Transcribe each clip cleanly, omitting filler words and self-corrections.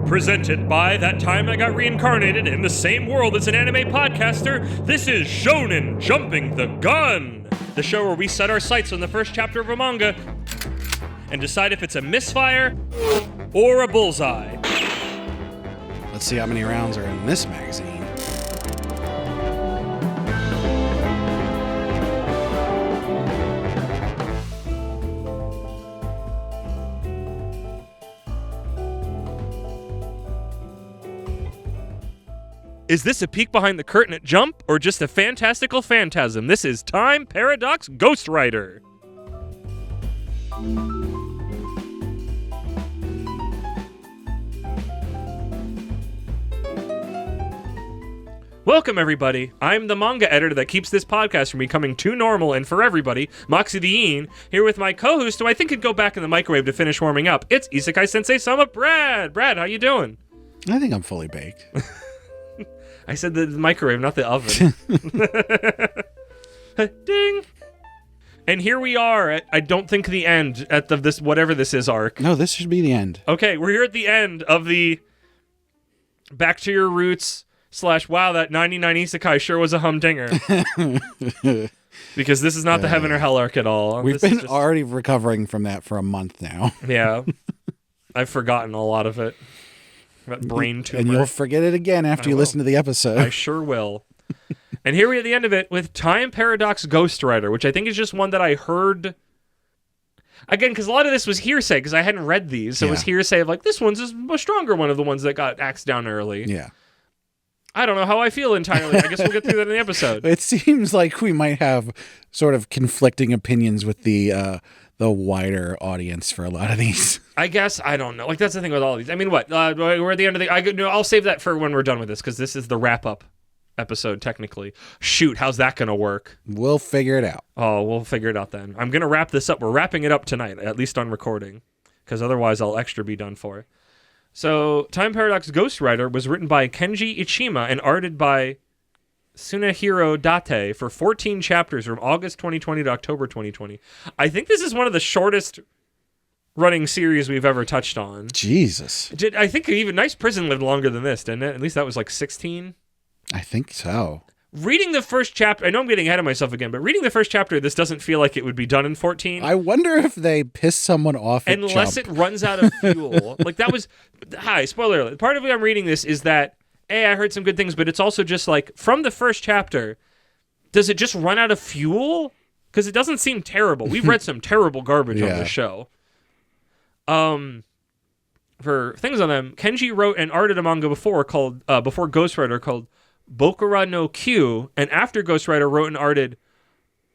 Presented by That Time I Got Reincarnated in the Same World as an Anime Podcaster, this is Shonen Jumping the Gun, the show where we set our sights on the first chapter of a manga and decide if it's a misfire or a bullseye. Let's see how many rounds are in this magazine. Is this a peek behind the curtain at Jump, or just a fantastical phantasm? This is Time Paradox Ghostwriter. Welcome, everybody. I'm the manga editor that keeps this podcast from becoming too normal and for everybody, Moxie the Iin, here with my co-host, who I think could go back in the microwave to finish warming up. It's Isekai Sensei Sama Brad. Brad, how you doing? I think I'm fully baked. I said the microwave, not the oven. Ding! And here we are at, I don't think the end, at this whatever this is arc. No, this should be the end. Okay, we're here at the end of the Back to Your Roots / wow, that 99 Isekai sure was a humdinger. Because this is not the Heaven or Hell arc at all. We've been already recovering from that for a month now. Yeah. I've forgotten a lot of it. That brain tumor. And you'll forget it again after you listen to the episode. I sure will. And here we are at the end of it with Time Paradox Ghostwriter, which I think is just one that I heard. Again, because a lot of this was hearsay, because I hadn't read these. So it was hearsay of like, this one's a stronger one of the ones that got axed down early. Yeah. I don't know how I feel entirely. I guess we'll get through that in the episode. It seems like we might have sort of conflicting opinions with the wider audience for a lot of these. I guess, I don't know. Like, that's the thing with all these. I mean, what? We're at the end of the... I'll save that for when we're done with this, because this is the wrap-up episode, technically. Shoot, how's that going to work? We'll figure it out. Oh, we'll figure it out then. I'm going to wrap this up. We're wrapping it up tonight, at least on recording, because otherwise I'll extra be done for. So, Time Paradox Ghostwriter was written by Kenji Ichima and arted by Tsunehiro Date for 14 chapters from August 2020 to October 2020. I think this is one of the shortest running series we've ever touched on. Jesus. I think even Nice Prison lived longer than this, didn't it? At least that was like 16. I think so. Reading the first chapter, I know I'm getting ahead of myself again, but reading the first chapter, this doesn't feel like it would be done in 14. I wonder if they piss someone off at unless Jump. it runs out of fuel. Like that was, spoiler alert. Part of it I'm reading this is that, I heard some good things, but it's also just like, from the first chapter, does it just run out of fuel? Because it doesn't seem terrible. We've read some terrible garbage on this show. For things on them, Kenji wrote and arted a manga before Ghostwriter called Bokura no Q, and after Ghostwriter wrote and arted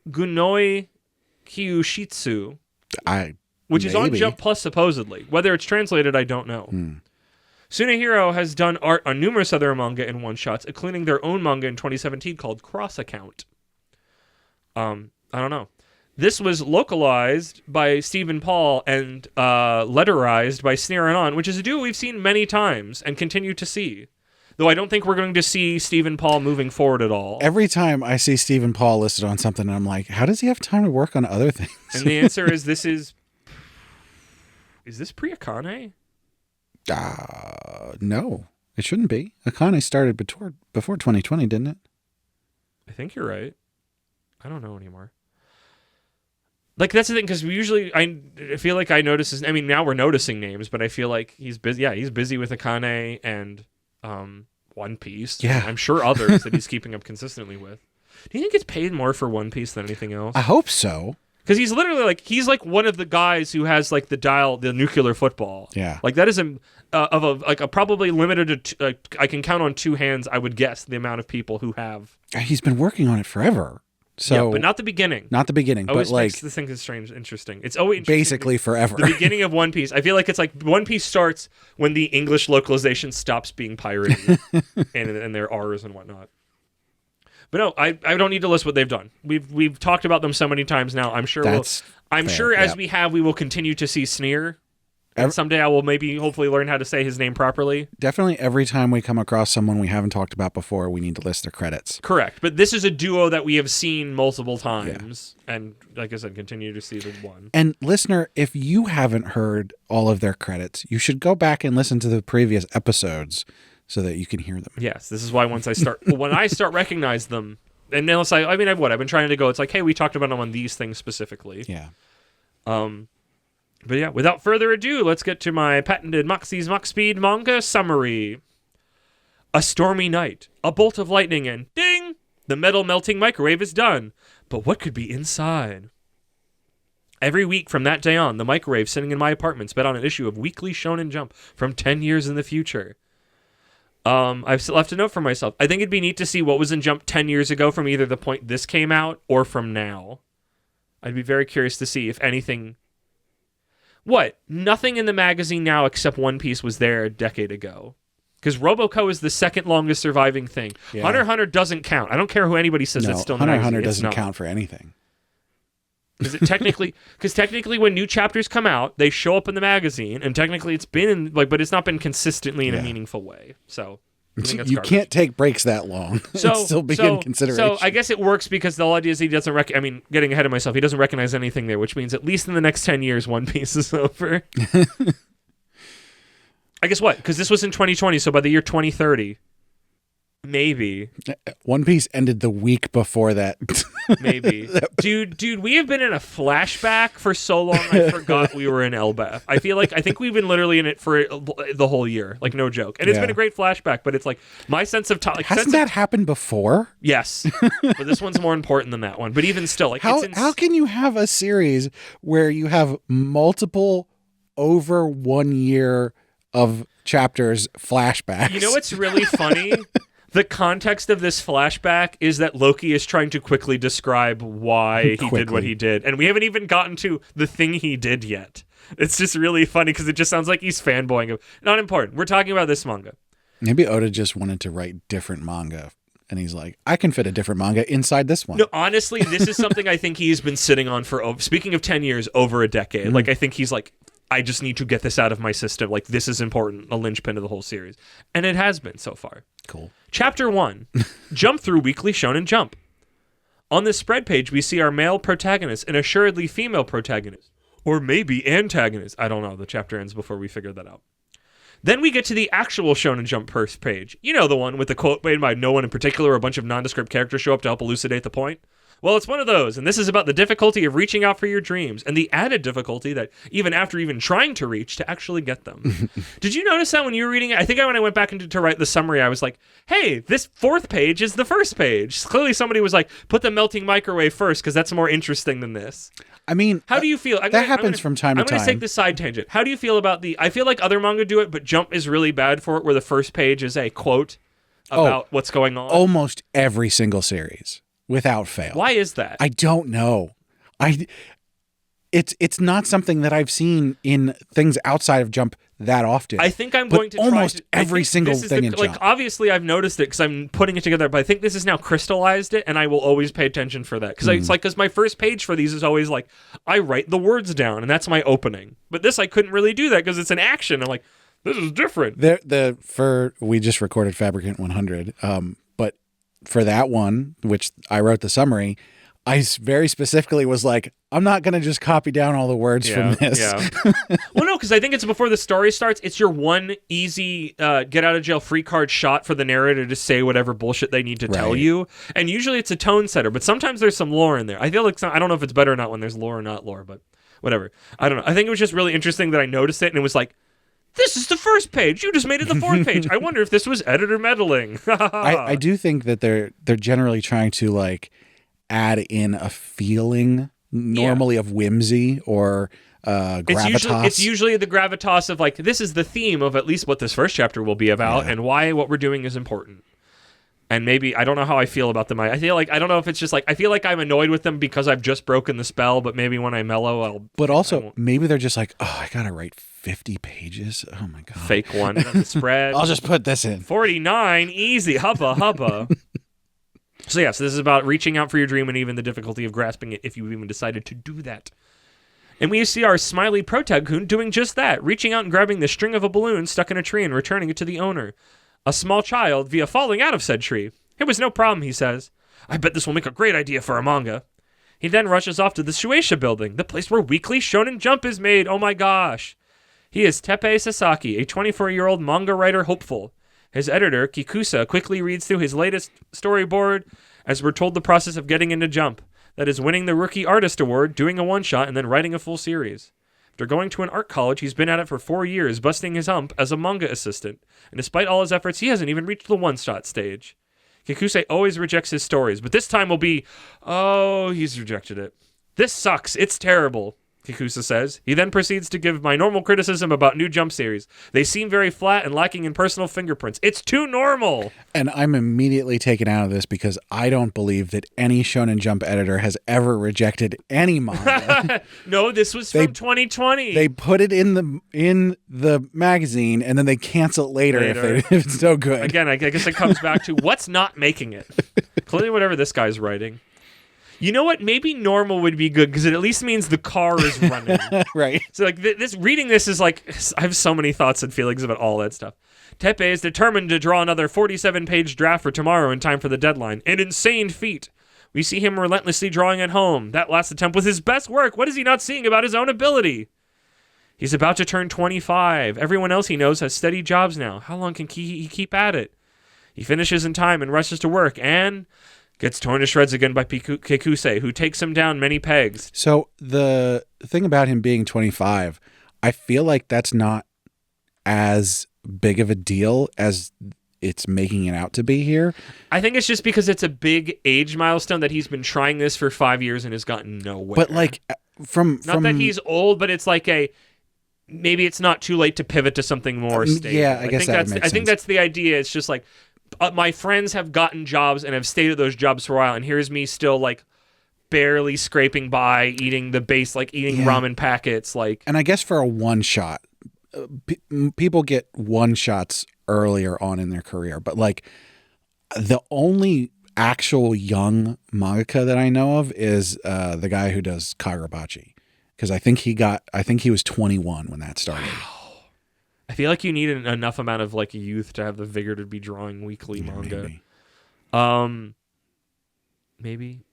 Gunoi Kyushitsu, which is on Jump Plus supposedly. Whether it's translated, I don't know. Tsunehiro has done art on numerous other manga and one-shots, including their own manga in 2017 called Cross Account. I don't know. This was localized by Stephen Paul and letterized by Sneer and On, which is a duo we've seen many times and continue to see. Though I don't think we're going to see Stephen Paul moving forward at all. Every time I see Stephen Paul listed on something, I'm like, how does he have time to work on other things? And the answer is is this pre-Akane? No, it shouldn't be. Akane started before 2020, didn't it? I think you're right. I don't know anymore. Like, that's the thing, because I feel like I notice his... I mean, now we're noticing names, but I feel like he's busy. Yeah, he's busy with Akane and One Piece. Yeah. I'm sure others that he's keeping up consistently with. Do you think he gets paid more for One Piece than anything else? I hope so. Because he's literally like one of the guys who has like the nuclear football. Yeah. Like that is a probably limited to I can count on two hands, I would guess, the amount of people who have. He's been working on it forever. So yeah, but not the beginning. Not the beginning, always but like makes this thing is interesting. It's always interesting. Basically forever. The beginning of One Piece. I feel like it's like One Piece starts when the English localization stops being pirated and their R's and whatnot. But no, I don't need to list what they've done. We've talked about them so many times now. I'm sure That's we will continue to see Sneer And someday I will hopefully learn how to say his name properly. Definitely every time we come across someone we haven't talked about before, we need to list their credits. Correct. But this is a duo that we have seen multiple times. Yeah. And like I said, continue to see the one. And listener, if you haven't heard all of their credits, you should go back and listen to the previous episodes so that you can hear them. Yes. This is why when I start recognize them, and unless I've been trying to go, it's like, hey, we talked about them on these things specifically. Yeah. But yeah, without further ado, let's get to my patented Moxie's Mox Speed manga summary. A stormy night, a bolt of lightning, and ding! The metal melting microwave is done. But what could be inside? Every week from that day on, the microwave sitting in my apartment sped on an issue of Weekly Shonen Jump from 10 years in the future. I've left a note for myself. I think it'd be neat to see what was in Jump 10 years ago from either the point this came out or from now. I'd be very curious to see if anything... What? Nothing in the magazine now except One Piece was there a decade ago. Because Roboco is the second longest surviving thing. Yeah. Hunter x Hunter doesn't count. I don't care who anybody says that's still in the magazine. Hunter doesn't count for anything. Because technically when new chapters come out, they show up in the magazine, and technically it's been but it's not been consistently in a meaningful way. So you can't take breaks that long and still be in consideration. So I guess it works because the whole idea is he doesn't getting ahead of myself, he doesn't recognize anything there, which means at least in the next 10 years, One Piece is over. I guess what? Because this was in 2020, so by the year 2030, maybe. One Piece ended the week before that. Maybe. Dude, we have been in a flashback for so long, I forgot we were in Elbaf. I think we've been literally in it for the whole year. Like, no joke. And it's been a great flashback, but it's like, my sense of time... Hasn't that happened before? Yes. But this one's more important than that one. But even still, like... How can you have a series where you have multiple over 1 year of chapters flashbacks? You know what's really funny? The context of this flashback is that Loki is trying to quickly describe why he did what he did. And we haven't even gotten to the thing he did yet. It's just really funny because it just sounds like he's fanboying. Not important. We're talking about this manga. Maybe Oda just wanted to write different manga. And he's like, I can fit a different manga inside this one. No, honestly, this is something I think he's been sitting on for, speaking of 10 years, over a decade. Mm-hmm. Like, I think he's like, I just need to get this out of my system. Like, this is important, a linchpin of the whole series. And it has been so far. Cool. Chapter 1, Jump Through Weekly Shonen Jump. On this spread page, we see our male protagonist and assuredly female protagonist. Or maybe antagonist. I don't know. The chapter ends before we figure that out. Then we get to the actual Shonen Jump first page. You know, the one with the quote made by no one in particular, a bunch of nondescript characters show up to help elucidate the point. Well, it's one of those, and this is about the difficulty of reaching out for your dreams, and the added difficulty that even after even trying to reach, to actually get them. Did you notice that when you were reading it? I think when I went back to write the summary, I was like, hey, this fourth page is the first page. Clearly somebody was like, put the melting microwave first, because that's more interesting than this. I mean, how do you feel? That happens from time to time. I'm going to take this side tangent. How do you feel about I feel like other manga do it, but Jump is really bad for it, where the first page is a quote about what's going on. Almost every single series. Without fail. Why is that? I don't know. It's not something that I've seen in things outside of Jump that often. I think I'm going to try almost every single thing in Jump. Like, obviously, I've noticed it because I'm putting it together, but I think this has now crystallized it, and I will always pay attention for that. Because my first page for these is always like, I write the words down, and that's my opening. But this, I couldn't really do that because it's an action. I'm like, this is different. We just recorded Fabricant 100, but for that one, which I wrote the summary, I very specifically was like, I'm not going to just copy down all the words from this. Yeah. Well, no, because I think it's before the story starts. It's your one easy get out of jail free card shot for the narrator to say whatever bullshit they need to tell you. And usually it's a tone setter, but sometimes there's some lore in there. I feel like I don't know if it's better or not when there's lore or not lore, but whatever. I don't know. I think it was just really interesting that I noticed it and it was like, this is the first page. You just made it the fourth page. I wonder if this was editor meddling. I do think that they're generally trying to like add in a feeling normally of whimsy or gravitas. It's usually the gravitas of like, this is the theme of at least what this first chapter will be about and why what we're doing is important. And maybe, I don't know how I feel about them. I feel like, I don't know if it's just like, I feel like I'm annoyed with them because I've just broken the spell, but maybe when I mellow, But also, maybe they're just like, oh, I gotta write 50 pages? Oh my God. Fake one on the spread. I'll just put this in. 49, easy, hubba, hubba. So this is about reaching out for your dream and even the difficulty of grasping it if you even decided to do that. And we see our smiley protagoon doing just that, reaching out and grabbing the string of a balloon stuck in a tree and returning it to the owner. A small child via falling out of said tree. It was no problem, he says. I bet this will make a great idea for a manga. He then rushes off to the Shueisha building, the place where weekly Shonen Jump is made. Oh my gosh. He is Teppei Sasaki, a 24-year-old manga writer hopeful. His editor, Kikusa, quickly reads through his latest storyboard as we're told the process of getting into Jump. That is winning the Rookie Artist Award, doing a one-shot, and then writing a full series. After going to an art college, he's been at it for 4 years, busting his hump as a manga assistant. And despite all his efforts, he hasn't even reached the one-shot stage. Kikuse always rejects his stories, but this time will be, oh, he's rejected it. This sucks. It's terrible, Kikusa says. He then proceeds to give my normal criticism about new Jump series. They seem very flat and lacking in personal fingerprints. It's too normal. And I'm immediately taken out of this because I don't believe that any Shonen Jump editor has ever rejected any manga. No, this was from 2020. They put it in the magazine and then they cancel it later. If it's so good. Again, I guess it comes back to what's not making it. Clearly whatever this guy's writing. You know what? Maybe normal would be good because it at least means the car is running. Right. So like reading this is like, I have so many thoughts and feelings about all that stuff. Teppei is determined to draw another 47-page draft for tomorrow in time for the deadline. An insane feat. We see him relentlessly drawing at home. That last attempt was his best work. What is he not seeing about his own ability? He's about to turn 25. Everyone else he knows has steady jobs now. How long can he keep at it? He finishes in time and rushes to work and gets torn to shreds again by Kikuse, who takes him down many pegs. So the thing about him being 25, I feel like that's not as big of a deal as it's making it out to be here. I think it's just because it's a big age milestone that he's been trying this for 5 years and has gotten nowhere. But like not that he's old, but it's like maybe it's not too late to pivot to something more stable. Yeah, I guess that makes sense. I think that's the idea. It's just like, my friends have gotten jobs and have stayed at those jobs for a while, and here's me still like barely scraping by, eating the base, like eating ramen packets, like. And I guess for a one shot, people get one shots earlier on in their career, but like the only actual young mangaka that I know of is the guy who does Kagurabachi, because I think he was 21 when that started. Wow. I feel like you need enough amount of like youth to have the vigor to be drawing weekly manga.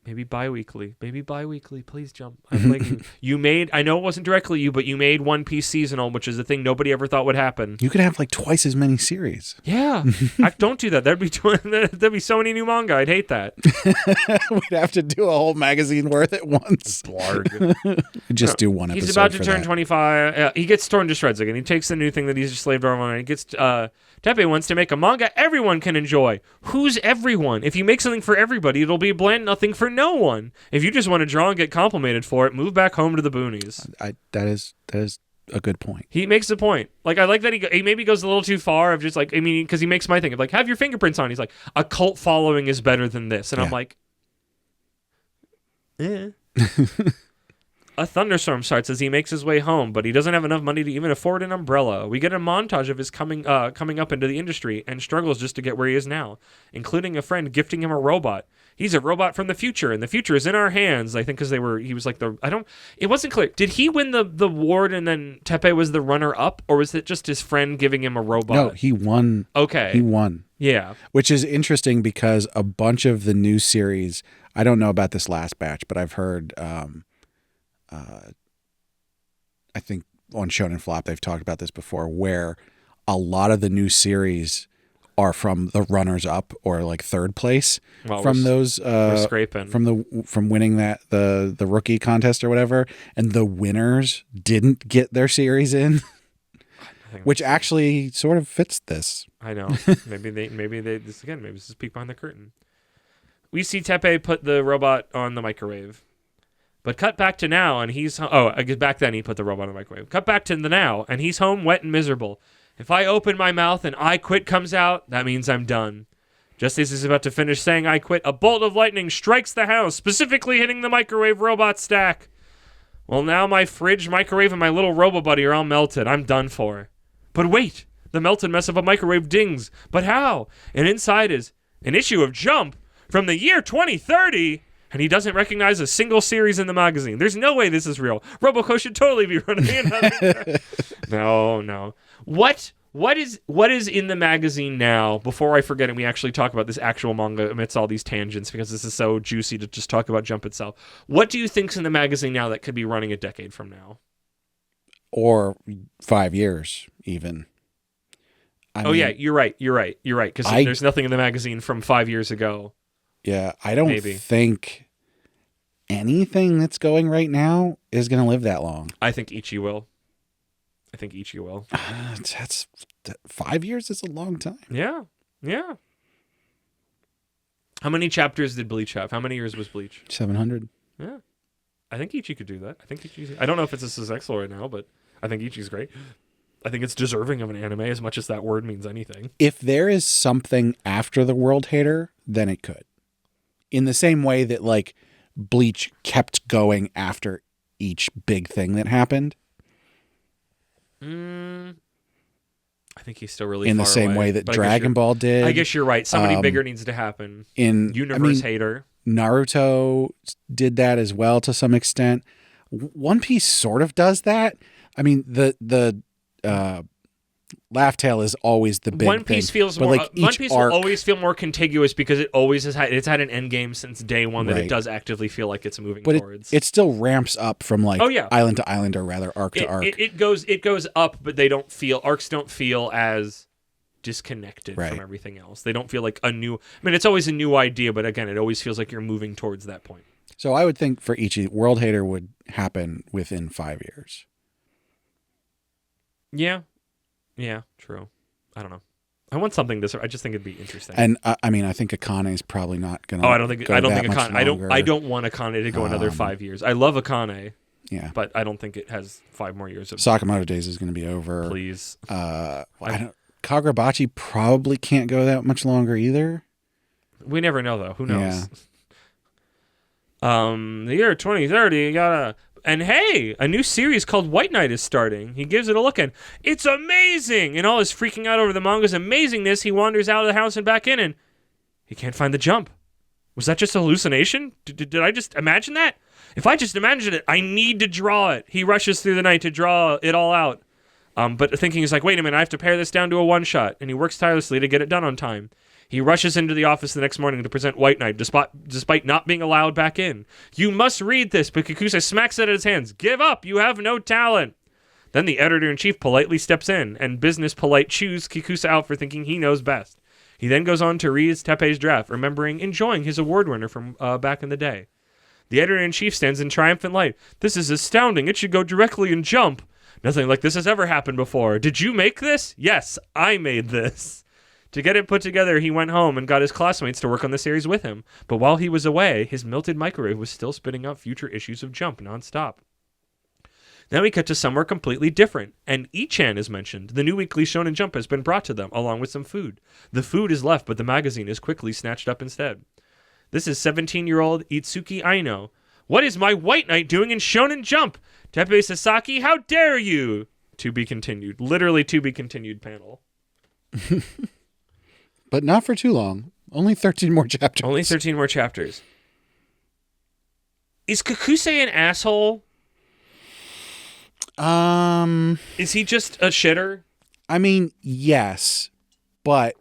Maybe bi-weekly. Maybe bi-weekly. Please Jump. You made, I know it wasn't directly you, but you made One Piece seasonal, which is a thing nobody ever thought would happen. You could have like twice as many series. Yeah. Don't do that. There'd be so many new manga. I'd hate that. We'd have to do a whole magazine worth at once. Blarg. Just do one episode. He's about to turn 25. He gets torn to shreds again. He takes the new thing that he's just slaved over on. He gets Teppei wants to make a manga everyone can enjoy. Who's everyone? If you make something for everybody, it'll be bland nothing for no one. If you just want to draw and get complimented for it, move back home to the boonies. That is a good point. He makes a point. Like, I like that he maybe goes a little too far of just like, I mean, because he makes my thing of like, have your fingerprints on. He's like, a cult following is better than this. And I'm like, A thunderstorm starts as he makes his way home, but he doesn't have enough money to even afford an umbrella. We get a montage of his coming up into the industry and struggles just to get where he is now, including a friend gifting him a robot. He's a robot from the future, and the future is in our hands. I think because he was like it wasn't clear. Did he win the award and then Teppei was the runner up, or was it just his friend giving him a robot? No, he won. Okay. He won. Yeah. Which is interesting because a bunch of the new series, I don't know about this last batch, but I've heard, I think on Shonen Flop, they've talked about this before, where a lot of the new series are from the runners up or like third place from those scraping from winning the rookie contest or whatever, and the winners didn't get their series in, which actually sort of fits this. I know. Maybe this is peek behind the curtain. We see Teppei put the robot on the microwave. But cut back to now, and he's... back then he put the robot in the microwave. Cut back to the now, and he's home wet and miserable. If I open my mouth and I quit comes out, that means I'm done. Just as he's about to finish saying I quit, a bolt of lightning strikes the house, specifically hitting the microwave robot stack. Well, now my fridge, microwave, and my little robo-buddy are all melted. I'm done for. But wait! The melted mess of a microwave dings. But how? And inside is an issue of Jump from the year 2030... And he doesn't recognize a single series in the magazine. There's no way this is real. Roboco should totally be running another. No. What is in the magazine now? Before I forget it, we actually talk about this actual manga amidst all these tangents because this is so juicy to just talk about Jump itself. What do you think's in the magazine now that could be running a decade from now? Or 5 years, even. I mean, yeah, you're right. Because there's nothing in the magazine from 5 years ago. Yeah, I don't think anything that's going right now is going to live that long. I think Ichi will. That's 5 years is a long time. Yeah. How many chapters did Bleach have? How many years was Bleach? 700. Yeah. I think Ichi could do that. I don't know if it's a successful right now, but I think Ichi's great. I think it's deserving of an anime as much as that word means anything. If there is something after the World Hater, then it could. In the same way that, like, Bleach kept going after each big thing that happened. I think he's still really in far the same away, way that Dragon Ball did. I guess you're right. Somebody bigger needs to happen. Hater. Naruto did that as well to some extent. One Piece sort of does that. I mean, the Laugh Tale is always the big One Piece thing, feels but more. like One each Piece arc, will always feel more contiguous because it always has had. It's had an end game since day one that it does actively feel like it's moving towards. It still ramps up from like island to island, or rather arc to arc. It goes up, but arcs don't feel as disconnected from everything else. They don't feel like a new. I mean, it's always a new idea, but again, it always feels like you're moving towards that point. So I would think for Ichi, World Hater would happen within 5 years. Yeah, true. I don't know. I want something I just think it'd be interesting. And I mean, I think Akane is probably not going to. I don't think Akane. I don't want Akane to go another 5 years. I love Akane. Yeah, but I don't think it has 5 more years of. Sakamoto Days is going to be over. Please. Kagurabachi probably can't go that much longer either. We never know though. Who knows? Yeah. The year 2030, you gotta. And hey, a new series called White Knight is starting. He gives it a look and it's amazing! And all his freaking out over the manga's amazingness, he wanders out of the house and back in and he can't find the jump. Was that just a hallucination? Did I just imagine that? If I just imagined it, I need to draw it. He rushes through the night to draw it all out. But thinking he's like, wait a minute, I have to pare this down to a one-shot. And he works tirelessly to get it done on time. He rushes into the office the next morning to present White Knight, despite not being allowed back in. You must read this, but Kikusa smacks it at his hands. Give up, you have no talent. Then the editor-in-chief politely steps in, and business polite chews Kikusa out for thinking he knows best. He then goes on to read Teppei's draft, enjoying his award winner from back in the day. The editor-in-chief stands in triumphant light. This is astounding. It should go directly and jump. Nothing like this has ever happened before. Did you make this? Yes, I made this. To get it put together, he went home and got his classmates to work on the series with him. But while he was away, his melted microwave was still spitting out future issues of Jump nonstop. Then we cut to somewhere completely different, and Ichan is mentioned. The new weekly Shonen Jump has been brought to them, along with some food. The food is left, but the magazine is quickly snatched up instead. This is 17-year-old Itsuki Aino. What is my White Knight doing in Shonen Jump? Teppei Sasaki, how dare you? To be continued. Literally to be continued panel. But not for too long. Only 13 more chapters. Only 13 more chapters. Is Kakusei an asshole? Is he just a shitter? I mean, yes, but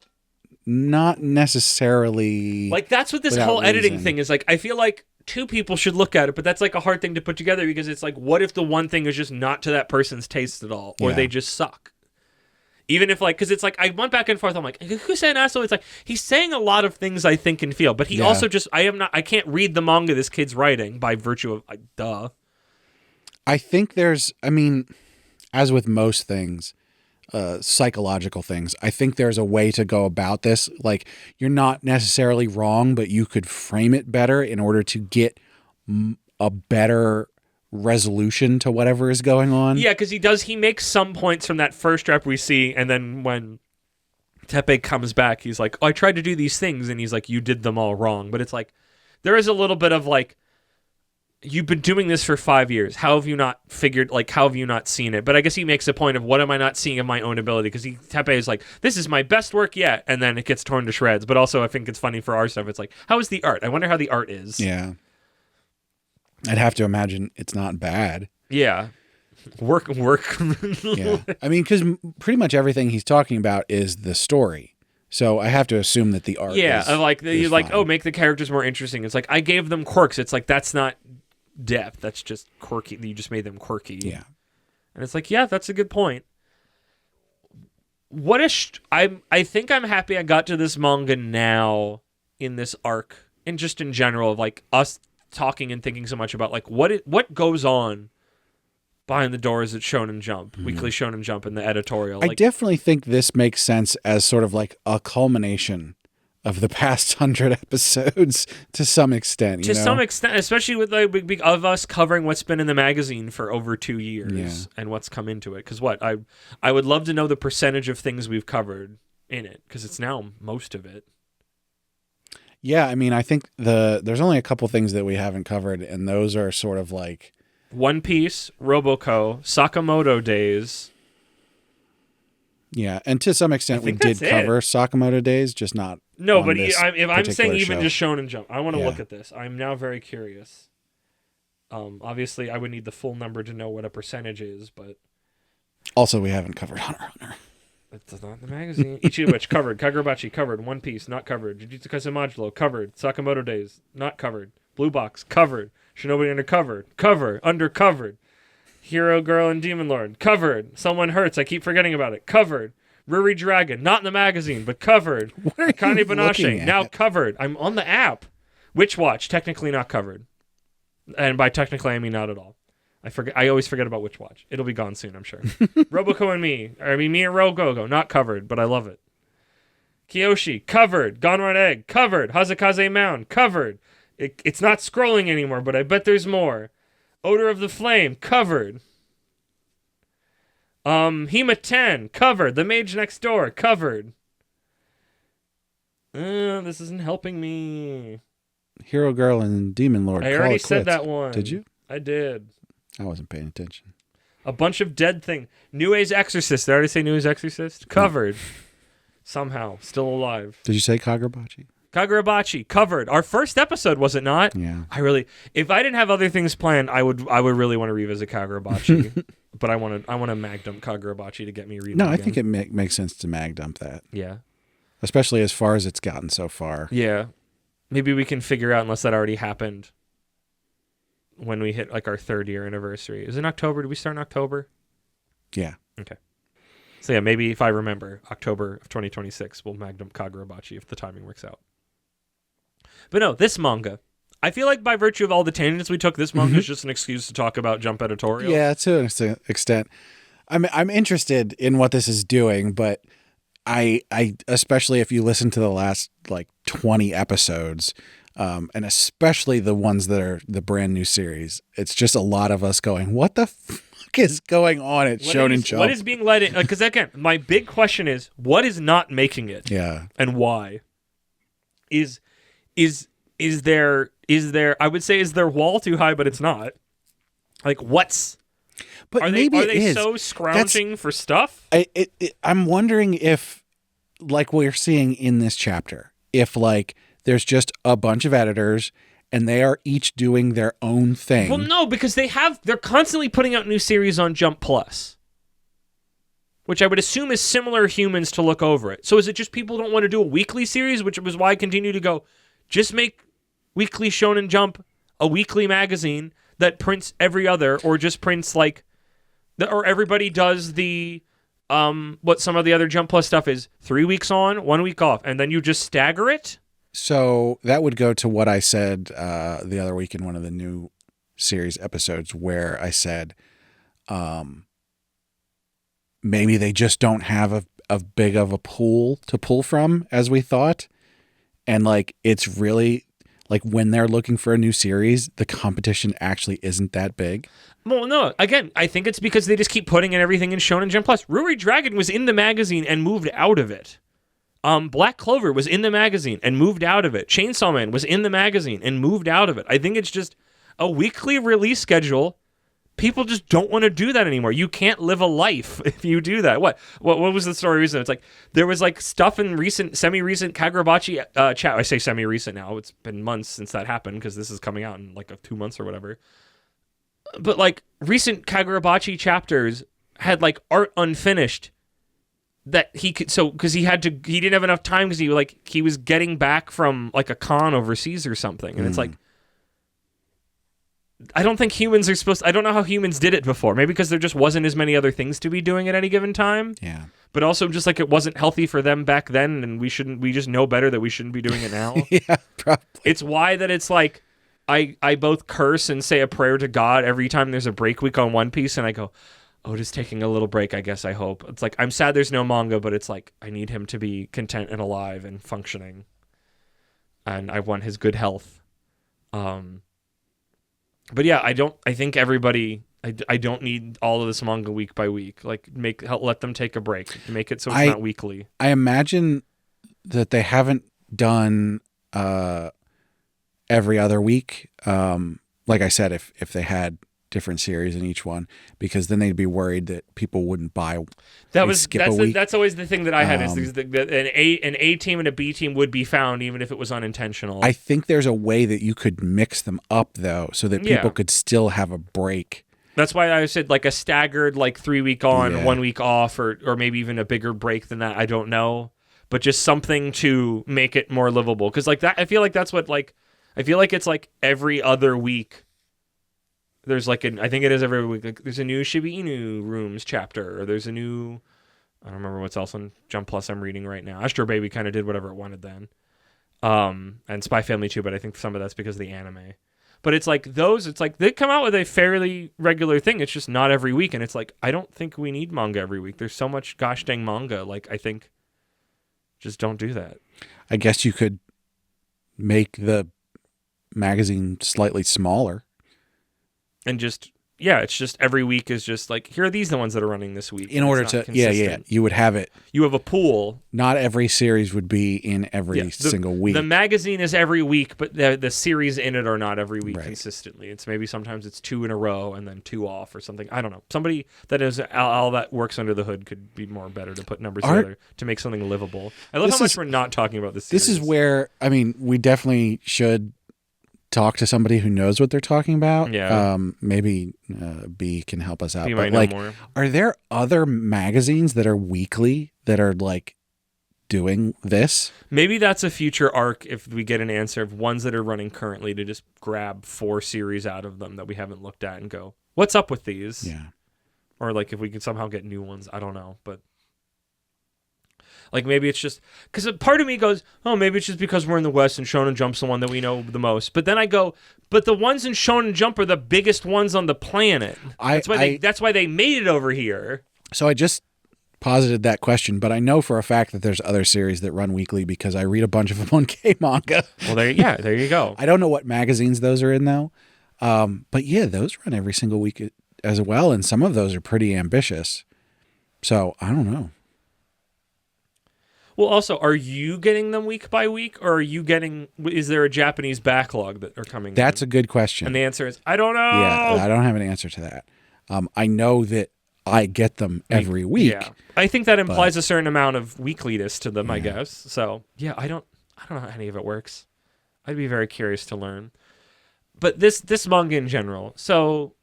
not necessarily. Like, that's what this whole editing thing is like. I feel like two people should look at it, but that's like a hard thing to put together because it's like, what if the one thing is just not to that person's taste at all, or they just suck? Even if, like, because it's like, I went back and forth. I'm like, who's saying asshole? It's like, he's saying a lot of things I think and feel, but he also just, I can't read the manga this kid's writing by virtue of, duh. I think I mean, as with most things, psychological things, I think there's a way to go about this. Like, you're not necessarily wrong, but you could frame it better in order to get a better resolution to whatever is going on. Yeah, because he makes some points from that first rep we see, and then when Teppei comes back, he's like, oh, I tried to do these things, and he's like, you did them all wrong. But it's like, there is a little bit of like, you've been doing this for 5 years. How have you not seen it? But I guess he makes a point of, what am I not seeing of my own ability? Because Teppei is like, this is my best work yet, and then it gets torn to shreds. But also, I think it's funny for our stuff. It's like, how is the art? I wonder how the art is. Yeah. I'd have to imagine it's not bad. Yeah. Work. Yeah. I mean, because pretty much everything he's talking about is the story. So I have to assume that the art Yeah, is like, fine. oh, make the characters more interesting. It's like, I gave them quirks. It's like, that's not depth. That's just quirky. You just made them quirky. Yeah. And it's like, yeah, that's a good point. I think I'm happy I got to this manga now in this arc, and just in general, like us talking and thinking so much about like what goes on behind the doors at Shonen Jump, Weekly Shonen Jump, in the editorial. I Like, definitely think this makes sense as sort of like a culmination of the past 100 episodes to some extent. to some extent, especially with like of us covering what's been in the magazine for over 2 years and what's come into it. Because I would love to know the percentage of things we've covered in it, because it's now most of it. Yeah, I mean, I think there's only a couple things that we haven't covered, and those are sort of like One Piece, Roboco, Sakamoto Days. yeah, and to some extent we think did that's cover Sakamoto Days, just not. No, on but this if I'm saying particular even show. just Shonen Jump, I want to Yeah. look at this. I'm now very curious. Obviously, I would need the full number to know what a percentage is, but Also, we haven't covered Hunter x Hunter. it's not in the magazine. Ichi Witch covered, Kagurabachi covered, One Piece not covered, Jujutsu Kaisen Modulo covered, Sakamoto Days not covered, Blue Box covered, Shinobi Undercovered, Hero Girl and Demon Lord covered, Someone Hurts, I keep forgetting about it, covered, Ruri Dragon not in the magazine but covered, What are you Akane looking Banashi at? now covered. I'm on the app. Witch Watch technically not covered, and by technically I mean not at all. I always forget about Witch Watch. It'll be gone soon, I'm sure. Roboco and me and Rogogo not covered, but I love it. Kyoshi covered. Gonron Egg covered. Hazakaze Mound covered. It's not scrolling anymore, but I bet there's more. Odor of the Flame covered. Hema 10 covered. The Mage Next Door covered. This isn't helping me. Hero Girl and Demon Lord. I call already it said quits. that one. Did you? I did. I wasn't paying attention. A bunch of dead thing. Nue's Exorcist. Did I already say Nue's Exorcist? Covered. Somehow. Still alive. Did you say Kagurabachi? Kagurabachi. Covered. Our first episode, was it not? Yeah. If I didn't have other things planned, I would really want to revisit Kagurabachi. But I want to mag dump Kagurabachi to get me reading No, I again. think it makes sense to mag dump that, Yeah. especially as far as it's gotten so far. Yeah. Maybe we can figure out, unless that already happened, when we hit like our 3rd year anniversary. Is it in October? Did we start in October? Yeah. Okay. So yeah, maybe if I remember, October of 2026, we'll Magnum Kagurabachi if the timing works out. But no, this manga, I feel like by virtue of all the tangents we took, this manga is just an excuse to talk about Jump editorial. Yeah, to an extent. I'm interested in what this is doing, but I especially if you listen to the last like 20 episodes, and especially the ones that are the brand new series, it's just a lot of us going, "What the fuck is going on at Shonen Jump?" What is being let in? Because again, my big question is, what is not making it? Yeah. And why? Is there? I would say, is their wall too high? But it's not. Like, what's? But Are maybe they it is. so scrounging for stuff? I'm wondering if, like we're seeing in this chapter, if like there's just a bunch of editors and they are each doing their own thing. Well, no, because they're constantly putting out new series on Jump Plus, which I would assume is similar humans to look over it. So is it just people don't want to do a weekly series, which was why I continue to go, just make Weekly Shonen Jump a weekly magazine that prints every other, or just prints like, or everybody does the, what some of the other Jump Plus stuff is, 3 weeks on, 1 week off, and then you just stagger it? So that would go to what I said the other week in one of the new series episodes, where I said maybe they just don't have a big of a pool to pull from as we thought. And like, it's really like when they're looking for a new series, the competition actually isn't that big. Well, no. Again, I think it's because they just keep putting in everything in Shonen Jump Plus. Ruri Dragon was in the magazine and moved out of it. Black Clover was in the magazine and moved out of it. Chainsaw Man was in the magazine and moved out of it. I think it's just a weekly release schedule people just don't want to do that anymore. You can't live a life if you do that. What was the story recently? It's like there was like stuff in semi-recent Kagurabachi chat. I say semi-recent now. It's been months since that happened because this is coming out in like 2 months or whatever. But like recent Kagurabachi chapters had like art unfinished that he could, so because he didn't have enough time because he was getting back from like a con overseas or something, and it's like, I don't think humans are supposed to, I don't know how humans did it before. Maybe because there just wasn't as many other things to be doing at any given time. Yeah. But also just like it wasn't healthy for them back then, and we just know better that we shouldn't be doing it now. Yeah, probably. It's why that it's like I both curse and say a prayer to God every time there's a break week on One Piece, and I go, Oda's taking a little break, I guess, I hope. It's like, I'm sad there's no manga, but it's like, I need him to be content and alive and functioning. And I want his good health. But yeah, I think everybody, I don't need all of this manga week by week. Like, let them take a break. Make it so it's not weekly. I imagine that they haven't done every other week. Like I said, if they had different series in each one, because then they'd be worried that people wouldn't buy. That's always the thing that I had is an A team and a B team would be found even if it was unintentional. I think there's a way that you could mix them up though, so that people could still have a break. That's why I said like a staggered like 3 week on, 1 week off, or maybe even a bigger break than that. I don't know, but just something to make it more livable. Because like that, I feel like that's what like I feel like it's like every other week. There's like I think it is every week. Like there's a new Shiba Inu Rooms chapter, or there's a new, I don't remember what's else on Jump Plus I'm reading right now. Astro Baby kind of did whatever it wanted then, and Spy Family too. But I think some of that's because of the anime. But it's like it's like they come out with a fairly regular thing. It's just not every week, and it's like I don't think we need manga every week. There's so much gosh dang manga. Like I think, just don't do that. I guess you could make the magazine slightly smaller. And just, it's just every week is just like, here are the ones that are running this week. In order to, you would have it. You have a pool. Not every series would be in every single week. The magazine is every week, but the series in it are not every week consistently. It's maybe sometimes it's 2 in a row and then 2 off or something. I don't know. Somebody that is all that works under the hood could be better to put numbers together to make something livable. I love how much we're not talking about this series. This is where, I mean, we definitely should talk to somebody who knows what they're talking about. Yeah. Maybe B can help us out. B but might know more. Are there other magazines that are weekly that are like doing this? Maybe that's a future arc if we get an answer of ones that are running currently, to just grab 4 series out of them that we haven't looked at and go, what's up with these? Yeah. Or like if we could somehow get new ones. I don't know, but like maybe it's just because a part of me goes, oh, maybe it's just because we're in the West and Shonen Jump's the one that we know the most. But then I go, but the ones in Shonen Jump are the biggest ones on the planet. That's why they made it over here. So I just posited that question, but I know for a fact that there's other series that run weekly because I read a bunch of them on K-Manga. Well, there you go. I don't know what magazines those are in though. But yeah, those run every single week as well, and some of those are pretty ambitious. So I don't know. Well, also, are you getting them week by week, or is there a Japanese backlog that are coming? That's a good question. And the answer is, I don't know. Yeah, I don't have an answer to that. I know that I get them every week. Yeah. I think that implies a certain amount of weekliness to them, I guess. So, yeah, I don't know how any of it works. I'd be very curious to learn. But this manga in general, so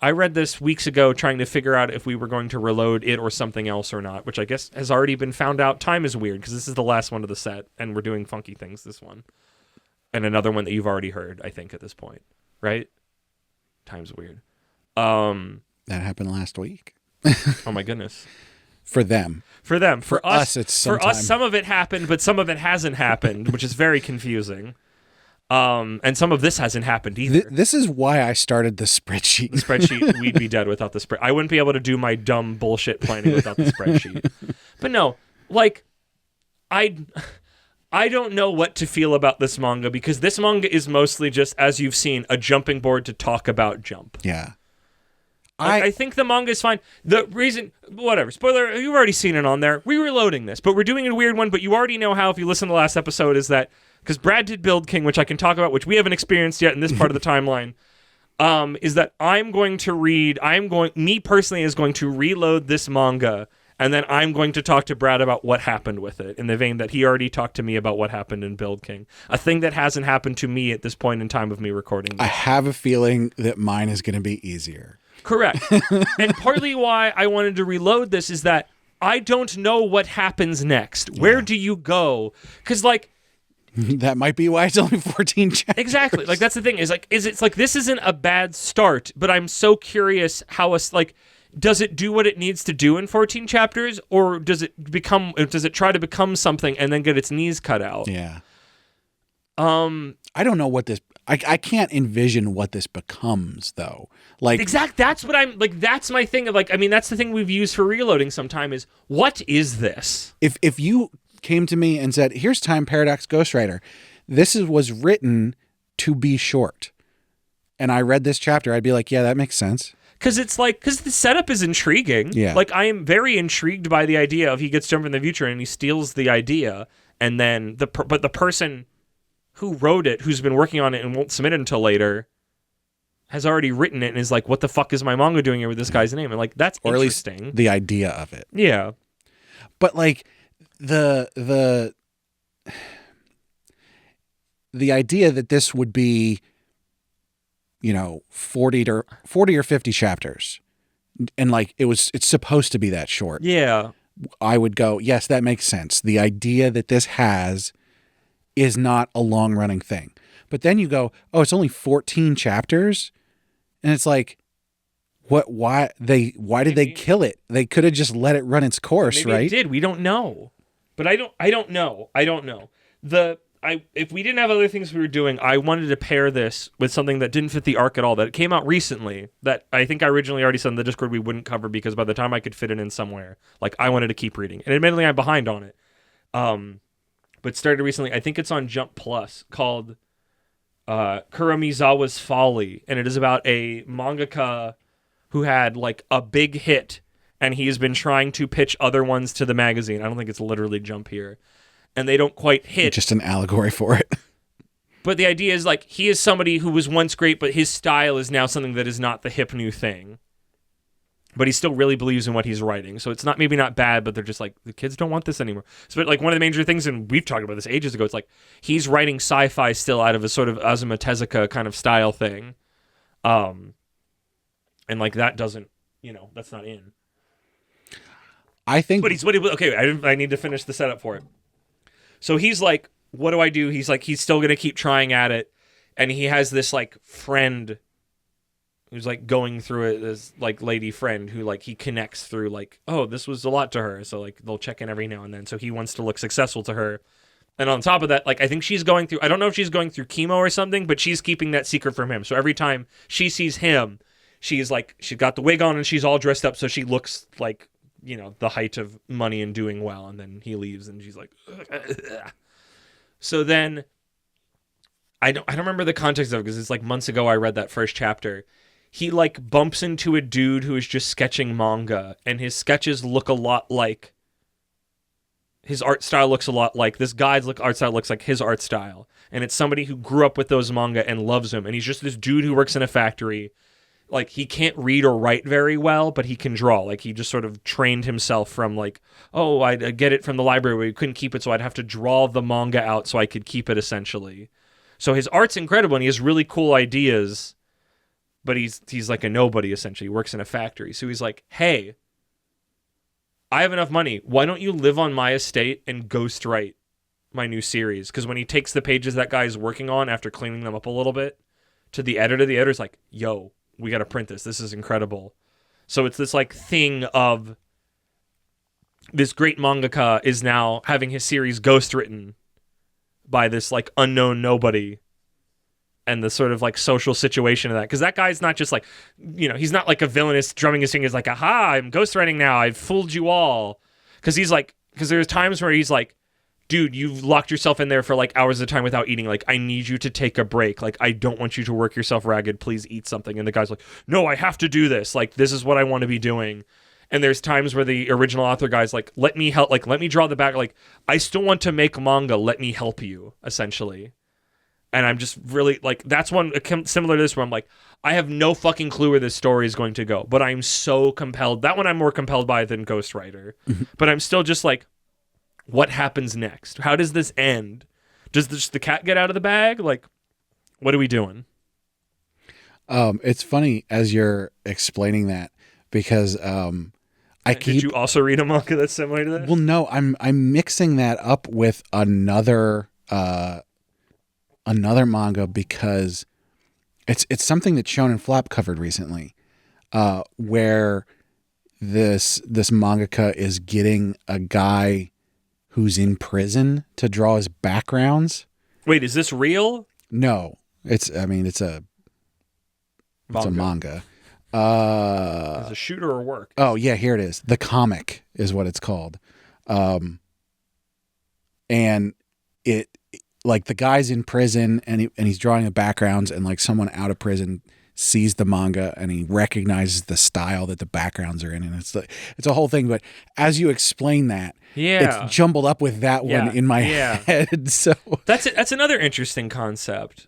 I read this weeks ago trying to figure out if we were going to reload it or something else or not, which I guess has already been found out. Time is weird because this is the last one of the set, and we're doing funky things this one. And another one that you've already heard, I think, at this point. Right? Time's weird. That happened last week. Oh my goodness. For them. For us, it's sometime. For us, some of it happened, but some of it hasn't happened, which is very confusing. And some of this hasn't happened either. This is why I started the spreadsheet. The spreadsheet, we'd be dead without the spreadsheet. I wouldn't be able to do my dumb bullshit planning without the spreadsheet. But no, like, I don't know what to feel about this manga, because this manga is mostly just, as you've seen, a jumping board to talk about Jump. Yeah. I think the manga is fine. The reason, whatever, spoiler, you've already seen it on there. We're reloading this, but we're doing a weird one, but you already know how if you listen to the last episode, is that because Brad did Build King, which I can talk about, which we haven't experienced yet in this part of the timeline. is that me personally is going to reload this manga, and then I'm going to talk to Brad about what happened with it, in the vein that he already talked to me about what happened in Build King. A thing that hasn't happened to me at this point in time of me recording this. I have a feeling that mine is going to be easier. Correct. And partly why I wanted to reload this is that I don't know what happens next. Yeah. Where do you go? Because, like... that might be why it's only 14 chapters. Exactly. Like, that's the thing. It's like, this isn't a bad start, but I'm so curious how does it do what it needs to do in 14 chapters, or does it try to become something and then get its knees cut out? Yeah. I don't know what this... I can't envision what this becomes, though. Like, that's what I'm... Like, that's my thing of, like... I mean, that's the thing we've used for reloading sometime is, what is this? If you came to me and said, here's Time Paradox Ghostwriter, this was written to be short, and I read this chapter, I'd be like, yeah, that makes sense. Because the setup is intriguing. Yeah. Like, I am very intrigued by the idea of he gets jumped in the future and he steals the idea, and then the person who wrote it, who's been working on it and won't submit it until later, has already written it and is like, what the fuck is my manga doing here with this guy's name? And, like, that's or interesting. At least the idea of it. Yeah. But, like, the idea that this would be, 40 or 50 chapters, and, like, it's supposed to be that short. Yeah. I would go, yes, that makes sense. The idea that this has is not a long-running thing. But then you go, oh, it's only 14 chapters? And it's like, why did they kill it? They could have just let it run its course, maybe right? It did. We don't know. But I don't know. If we didn't have other things we were doing, I wanted to pair this with something that didn't fit the arc at all, that came out recently, that I think I originally already said in the Discord we wouldn't cover because by the time I could fit it in somewhere, like, I wanted to keep reading. And admittedly, I'm behind on it. But started recently, I think it's on Jump Plus, called Kuramizawa's Folly, and it is about a mangaka who had, like, a big hit, and he has been trying to pitch other ones to the magazine. I don't think it's literally Jump here. And they don't quite hit. Just an allegory for it. But the idea is, like, he is somebody who was once great, but his style is now something that is not the hip new thing. But he still really believes in what he's writing. So it's maybe not bad, but they're just like, the kids don't want this anymore. So, but, like, one of the major things, and we've talked about this ages ago, it's like, he's writing sci-fi still out of a sort of Azuma Tezuka kind of style thing. And, like, that doesn't, that's not in. I think... But I need to finish the setup for it. So he's like, what do I do? He's like, he's still going to keep trying at it. And he has this, like, friend who's, like, going through it, this, like, lady friend who, like, he connects through, like, oh, this was a lot to her. So, like, they'll check in every now and then. So he wants to look successful to her. And on top of that, like, I think she's going through, I don't know if she's going through chemo or something, but she's keeping that secret from him. So every time she sees him, she's like, she's got the wig on and she's all dressed up. So she looks like, the height of money and doing well. And then he leaves and she's like, ugh. So then I don't remember the context of it because it's like months ago I read that first chapter. He, like, bumps into a dude who is just sketching manga, and his sketches look a lot like, his art style looks a lot like, this guy's art style looks like his art style. And it's somebody who grew up with those manga and loves them. And he's just this dude who works in a factory. Like, he can't read or write very well, but he can draw. Like, he just sort of trained himself from, like, oh, I'd get it from the library where you couldn't keep it, so I'd have to draw the manga out so I could keep it, essentially. So his art's incredible, and he has really cool ideas, but he's like a nobody, essentially. He works in a factory. So he's like, hey, I have enough money. Why don't you live on my estate and ghostwrite my new series? Because when he takes the pages that guy's working on after cleaning them up a little bit to the editor's like, yo, we got to print this. This is incredible. So it's this, like, thing of this great mangaka is now having his series ghostwritten by this, like, unknown nobody, and the sort of, like, social situation of that. Because that guy's not just, like, he's not like a villainous drumming his fingers like, aha, I'm ghostwriting now. I've fooled you all. Because there's times where he's like, dude, you've locked yourself in there for, like, hours at a time without eating. Like, I need you to take a break. Like, I don't want you to work yourself ragged. Please eat something. And the guy's like, no, I have to do this. Like, this is what I want to be doing. And there's times where the original author guy's like, let me help. Like, let me draw the back. Like, I still want to make manga. Let me help you, essentially. And I'm just really like, that's one similar to this where I'm like, I have no fucking clue where this story is going to go, but I'm so compelled. That one I'm more compelled by than Ghostwriter. But I'm still just like, what happens next? How does this end? Does the cat get out of the bag? Like, what are we doing? It's funny as you're explaining that because Did you also read a manga that's similar to this? Well, no, I'm mixing that up with another manga because it's something that Shonen Flap covered recently, where this mangaka is getting a guy who's in prison to draw his backgrounds. Wait, is this real? No, it's a manga. Is a shooter or work? Oh yeah, here it is. The Comic is what it's called. And it like the guy's in prison and he's drawing the backgrounds, and like someone out of prison sees the manga and he recognizes the style that the backgrounds are in, and it's a whole thing. But as you explain that, it's jumbled up with that one in my head. So that's another interesting concept.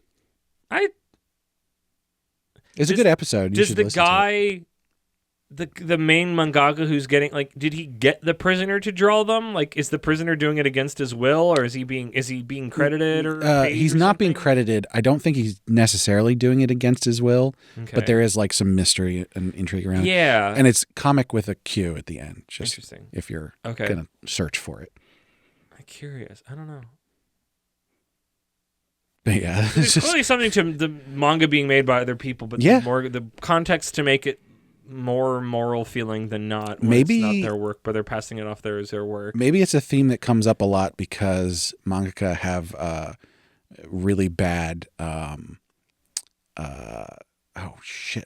It's a good episode. Does the guy, the main mangaka who's getting, like, did he get the prisoner to draw them? Like, is the prisoner doing it against his will, or is he being credited or paid he's or not something? being credited. I don't think he's necessarily doing it against his will, but there is like some mystery and intrigue around it. Yeah. And it's comic with a Q at the end. Just interesting. If you're going to search for it. I'm curious. I don't know. But yeah. There's clearly something to the manga being made by other people, but the context to make it more moral feeling than not. Maybe it's not their work, but they're passing it off there as their work. Maybe it's a theme that comes up a lot because mangaka have really bad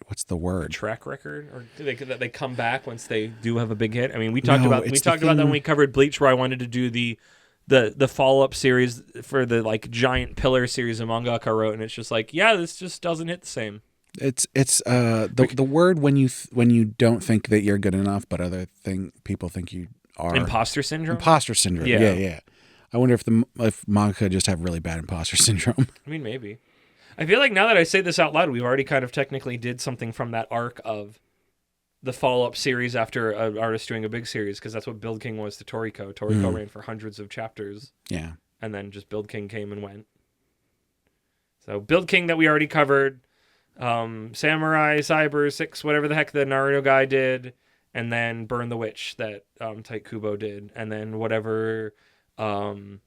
what's the word? Track record, or do they come back once they do have a big hit? I mean, we talked about that when we covered Bleach, where I wanted to do the follow-up series for the like giant pillar series of mangaka wrote, and it's just like, this just doesn't hit the same. It's the word when you don't think that you're good enough, but people think you are. Imposter syndrome. Yeah. I wonder if mangaka just have really bad imposter syndrome. I mean, maybe. I feel like now that I say this out loud, we've already kind of technically did something from that arc of the follow-up series after an artist doing a big series, because that's what Build King was to Toriko. Toriko ran for hundreds of chapters. Yeah. And then just Build King came and went. So Build King that we already covered, Samurai, Cyber, 6, whatever the heck the Naruto guy did, and then Burn the Witch that Tite Kubo did, and then whatever Toriyama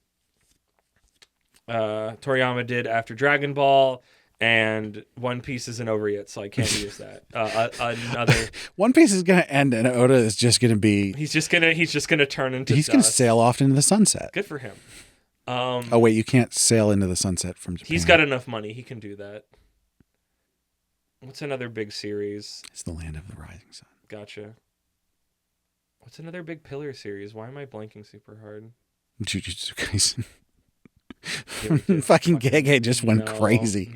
did after Dragon Ball, and One Piece isn't over yet, so I can't use that. Another One Piece is gonna end, and Oda is just gonna be. He's just gonna turn into. He's gonna sail off into the sunset. Good for him. Oh wait, you can't sail into the sunset from Japan. He's got enough money; he can do that. What's another big series? It's the Land of the Rising Sun. Gotcha. What's another big pillar series? Why am I blanking super hard? Jujutsu Kaisen. Fucking Gege just went crazy.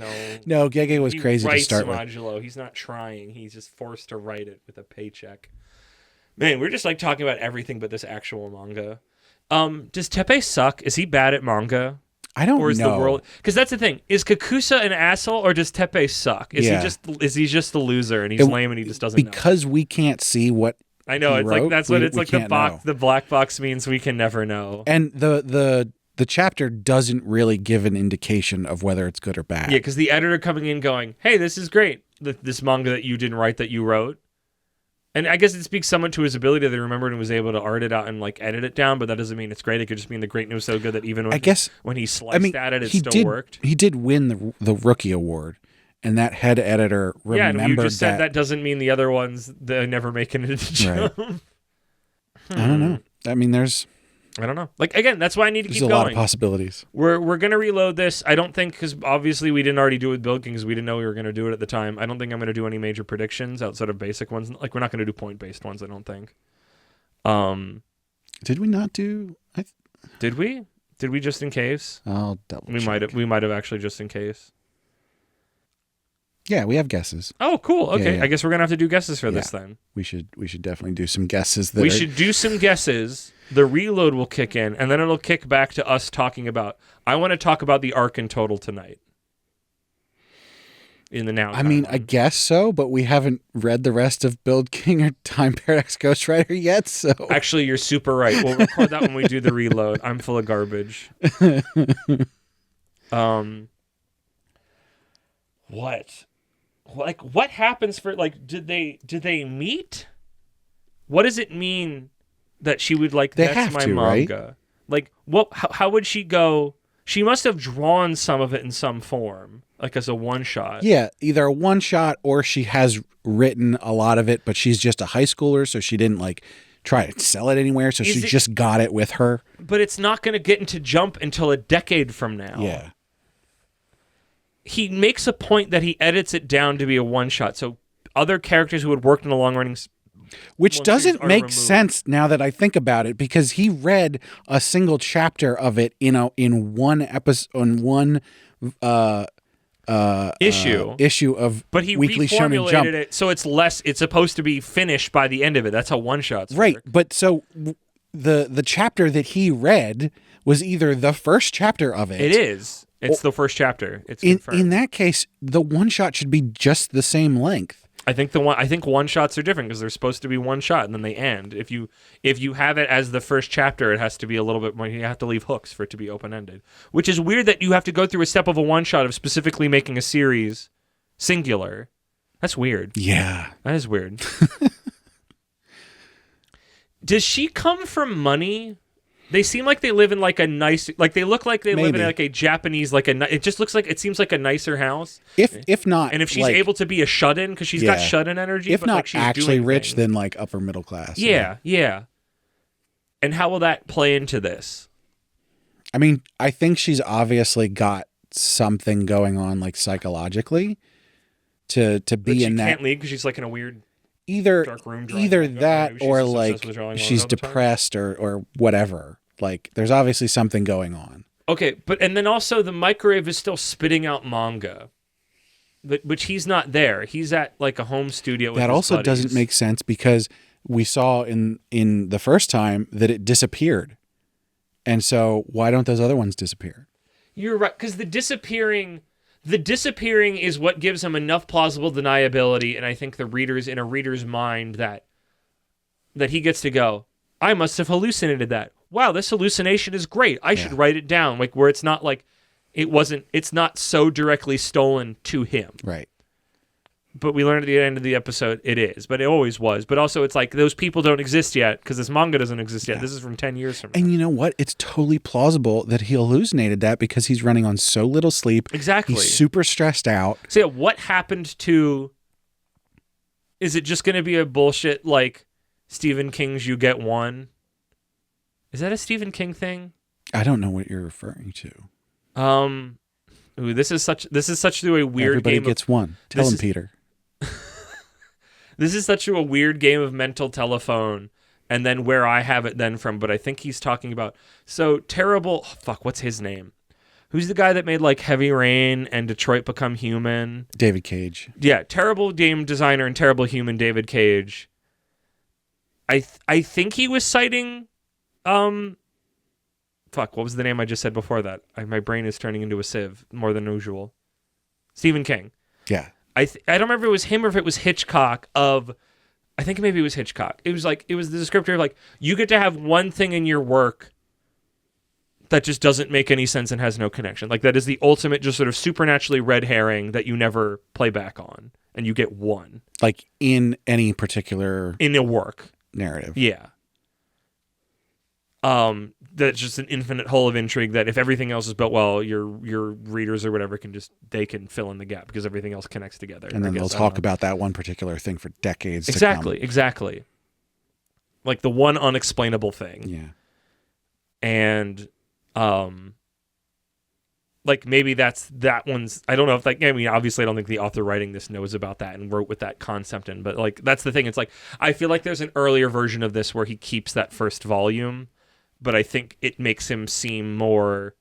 No, Gege was crazy to start with. Modulo. He's not trying. He's just forced to write it with a paycheck. Man, we're just like talking about everything but this actual manga. Does Teppei suck? Is he bad at manga? I don't know. Or is the world? Because that's the thing. Is Kakusa an asshole, or does Teppei suck? Is he just the loser and he's lame and he just doesn't know? Because we can't see what I know. It's wrote, like that's what it's like. The The black box means we can never know. And the chapter doesn't really give an indication of whether it's good or bad. Yeah, because the editor coming in going, "Hey, this is great. This manga that you didn't write that you wrote." And I guess it speaks somewhat to his ability that he remembered and was able to art it out and like edit it down, but that doesn't mean it's great. It could just mean the greatness was so good that even when he sliced at it, it still worked. He did win the rookie award, and that head editor remembered and you just said that doesn't mean the other ones they never make it into Jump. Right. I don't know. I mean, I don't know. Like, again, that's why I need to keep going. There's a lot of possibilities. We're going to reload this. I don't think, because obviously we didn't already do it with Build King because we didn't know we were going to do it at the time. I don't think I'm going to do any major predictions outside of basic ones. Like, we're not going to do point-based ones, I don't think. Did we not do... Did we? Did we just in case? I'll double check. We might have actually just in case. Yeah, we have guesses. Oh, cool. Okay. Yeah. I guess we're going to have to do guesses for this then. We should definitely do some guesses. We should do some guesses. The reload will kick in, and then it'll kick back to us talking about... I want to talk about the arc in total tonight. in the now. I mean, I guess so, but we haven't read the rest of Build King or Time Paradox Ghostwriter yet, so... Actually, you're super right. We'll record that when we do the reload. I'm full of garbage. What? Like, what happens for, like, did they meet? What does it mean that she would, like, they that's have my to, manga? Right? Like, what? How would she go? She must have drawn some of it in some form, like as a one-shot. Yeah, either a one-shot or she has written a lot of it, but she's just a high schooler, so she didn't, like, try to sell it anywhere, so she just got it with her. But it's not going to get into Jump until a decade from now. Yeah. He makes a point that he edits it down to be a one-shot, so other characters who had worked in the long-running... Which doesn't make sense now that I think about it, because he read a single chapter of it in one episode, on one issue of but he Weekly Shonen Jump. It so it's less. It's supposed to be finished by the end of it. That's how one-shots right. work. But so the chapter that he read was either the first chapter of it. It is. It's the first chapter. It's in that case, the one shot should be just the same length. I think one shots are different because they're supposed to be one shot and then they end. If you have it as the first chapter, it has to be a little bit more. You have to leave hooks for it to be open ended, which is weird that you have to go through a step of a one shot of specifically making a series singular. That's weird. Yeah, that is weird. Does she come from money? They seem like they live in like a nice, like they look like they live in like a Japanese, like it just looks like, it seems like a nicer house. If not, and if she's able to be a shut-in, because she's got shut-in energy. If but not like she's actually doing rich, things. then like upper middle class. Yeah. And how will that play into this? I mean, I think she's obviously got something going on, like psychologically, to be in that. She can't leave because she's like in a weird dark room. Either that or like she's depressed or whatever. Like, there's obviously something going on. Okay, and then also the microwave is still spitting out manga, which he's not there. He's at like a home studio. With that his also buddies. doesn't make sense because we saw in the first time that it disappeared, and so why don't those other ones disappear? You're right, because the disappearing is what gives him enough plausible deniability, and I think the readers in a reader's mind that he gets to go, I must have hallucinated that. Wow, this hallucination is great. I should write it down. Like, where it's not like it's not so directly stolen to him. Right. But we learned at the end of the episode it is. But it always was. But also it's like those people don't exist yet because this manga doesn't exist yet. This is from 10 years from now. And you know what? It's totally plausible that he hallucinated that because he's running on so little sleep. Exactly. He's super stressed out. So yeah, what happened to... Is it just going to be a bullshit like Stephen King's You Get One? Is that a Stephen King thing? I don't know what you're referring to. Ooh, this is such a weird Everybody game. Gets one. Tell him, Peter. This is such a weird game of mental telephone, and then where I have it then from. But I think he's talking about terrible. Fuck, what's his name? Who's the guy that made like Heavy Rain and Detroit Become Human? David Cage. Yeah, terrible game designer and terrible human David Cage. I think he was citing. Fuck, what was the name I just said before that? My brain is turning into a sieve more than usual. Stephen King. Yeah. I don't remember if it was him or if it was Hitchcock I think maybe it was Hitchcock. It was the descriptor of like, you get to have one thing in your work that just doesn't make any sense and has no connection. Like, that is the ultimate just sort of supernaturally red herring that you never play back on. And you get one. Like, in any particular... In a work. Narrative. Yeah. That's just an infinite hole of intrigue that if everything else is built well, your readers or whatever can fill in the gap because everything else connects together. And then they'll talk about that one particular thing for decades exactly, to come. Exactly. Like the one unexplainable thing. Yeah. And like maybe that one's, I don't know if like, I mean, obviously I don't think the author writing this knows about that and wrote with that concept in, but like that's the thing. It's like, I feel like there's an earlier version of this where he keeps that first volume, but I think it makes him seem more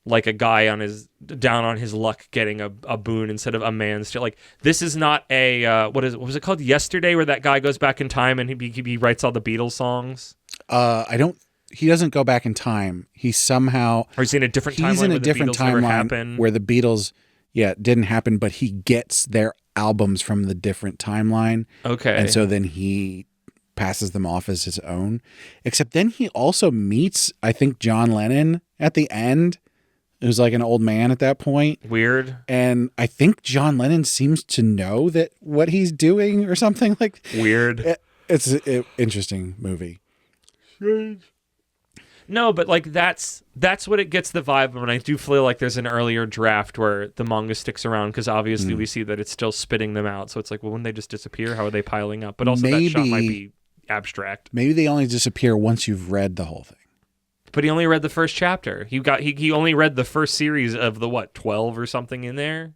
like a guy down on his luck getting a boon instead of a man's. Like, this is not a what was it called? Yesterday, where that guy goes back in time and he writes all the Beatles songs. He doesn't go back in time. He somehow, or he's in a different timeline. He's in a different timeline where the Beatles Yeah, it didn't happen, but he gets their albums from the different timeline. Okay. And so then he passes them off as his own. Except then he also meets, I think, John Lennon at the end, who's like an old man at that point. Weird. And I think John Lennon seems to know that what he's doing or something like. Weird. It's an interesting movie. Strange. No, but like that's what it gets the vibe of, and I do feel like there's an earlier draft where the manga sticks around because obviously we see that it's still spitting them out. So it's like, well, wouldn't they just disappear? How are they piling up? But also that shot might be abstract. Maybe they only disappear once you've read the whole thing. But he only read the first chapter. He only read the first series of the 12 or something in there.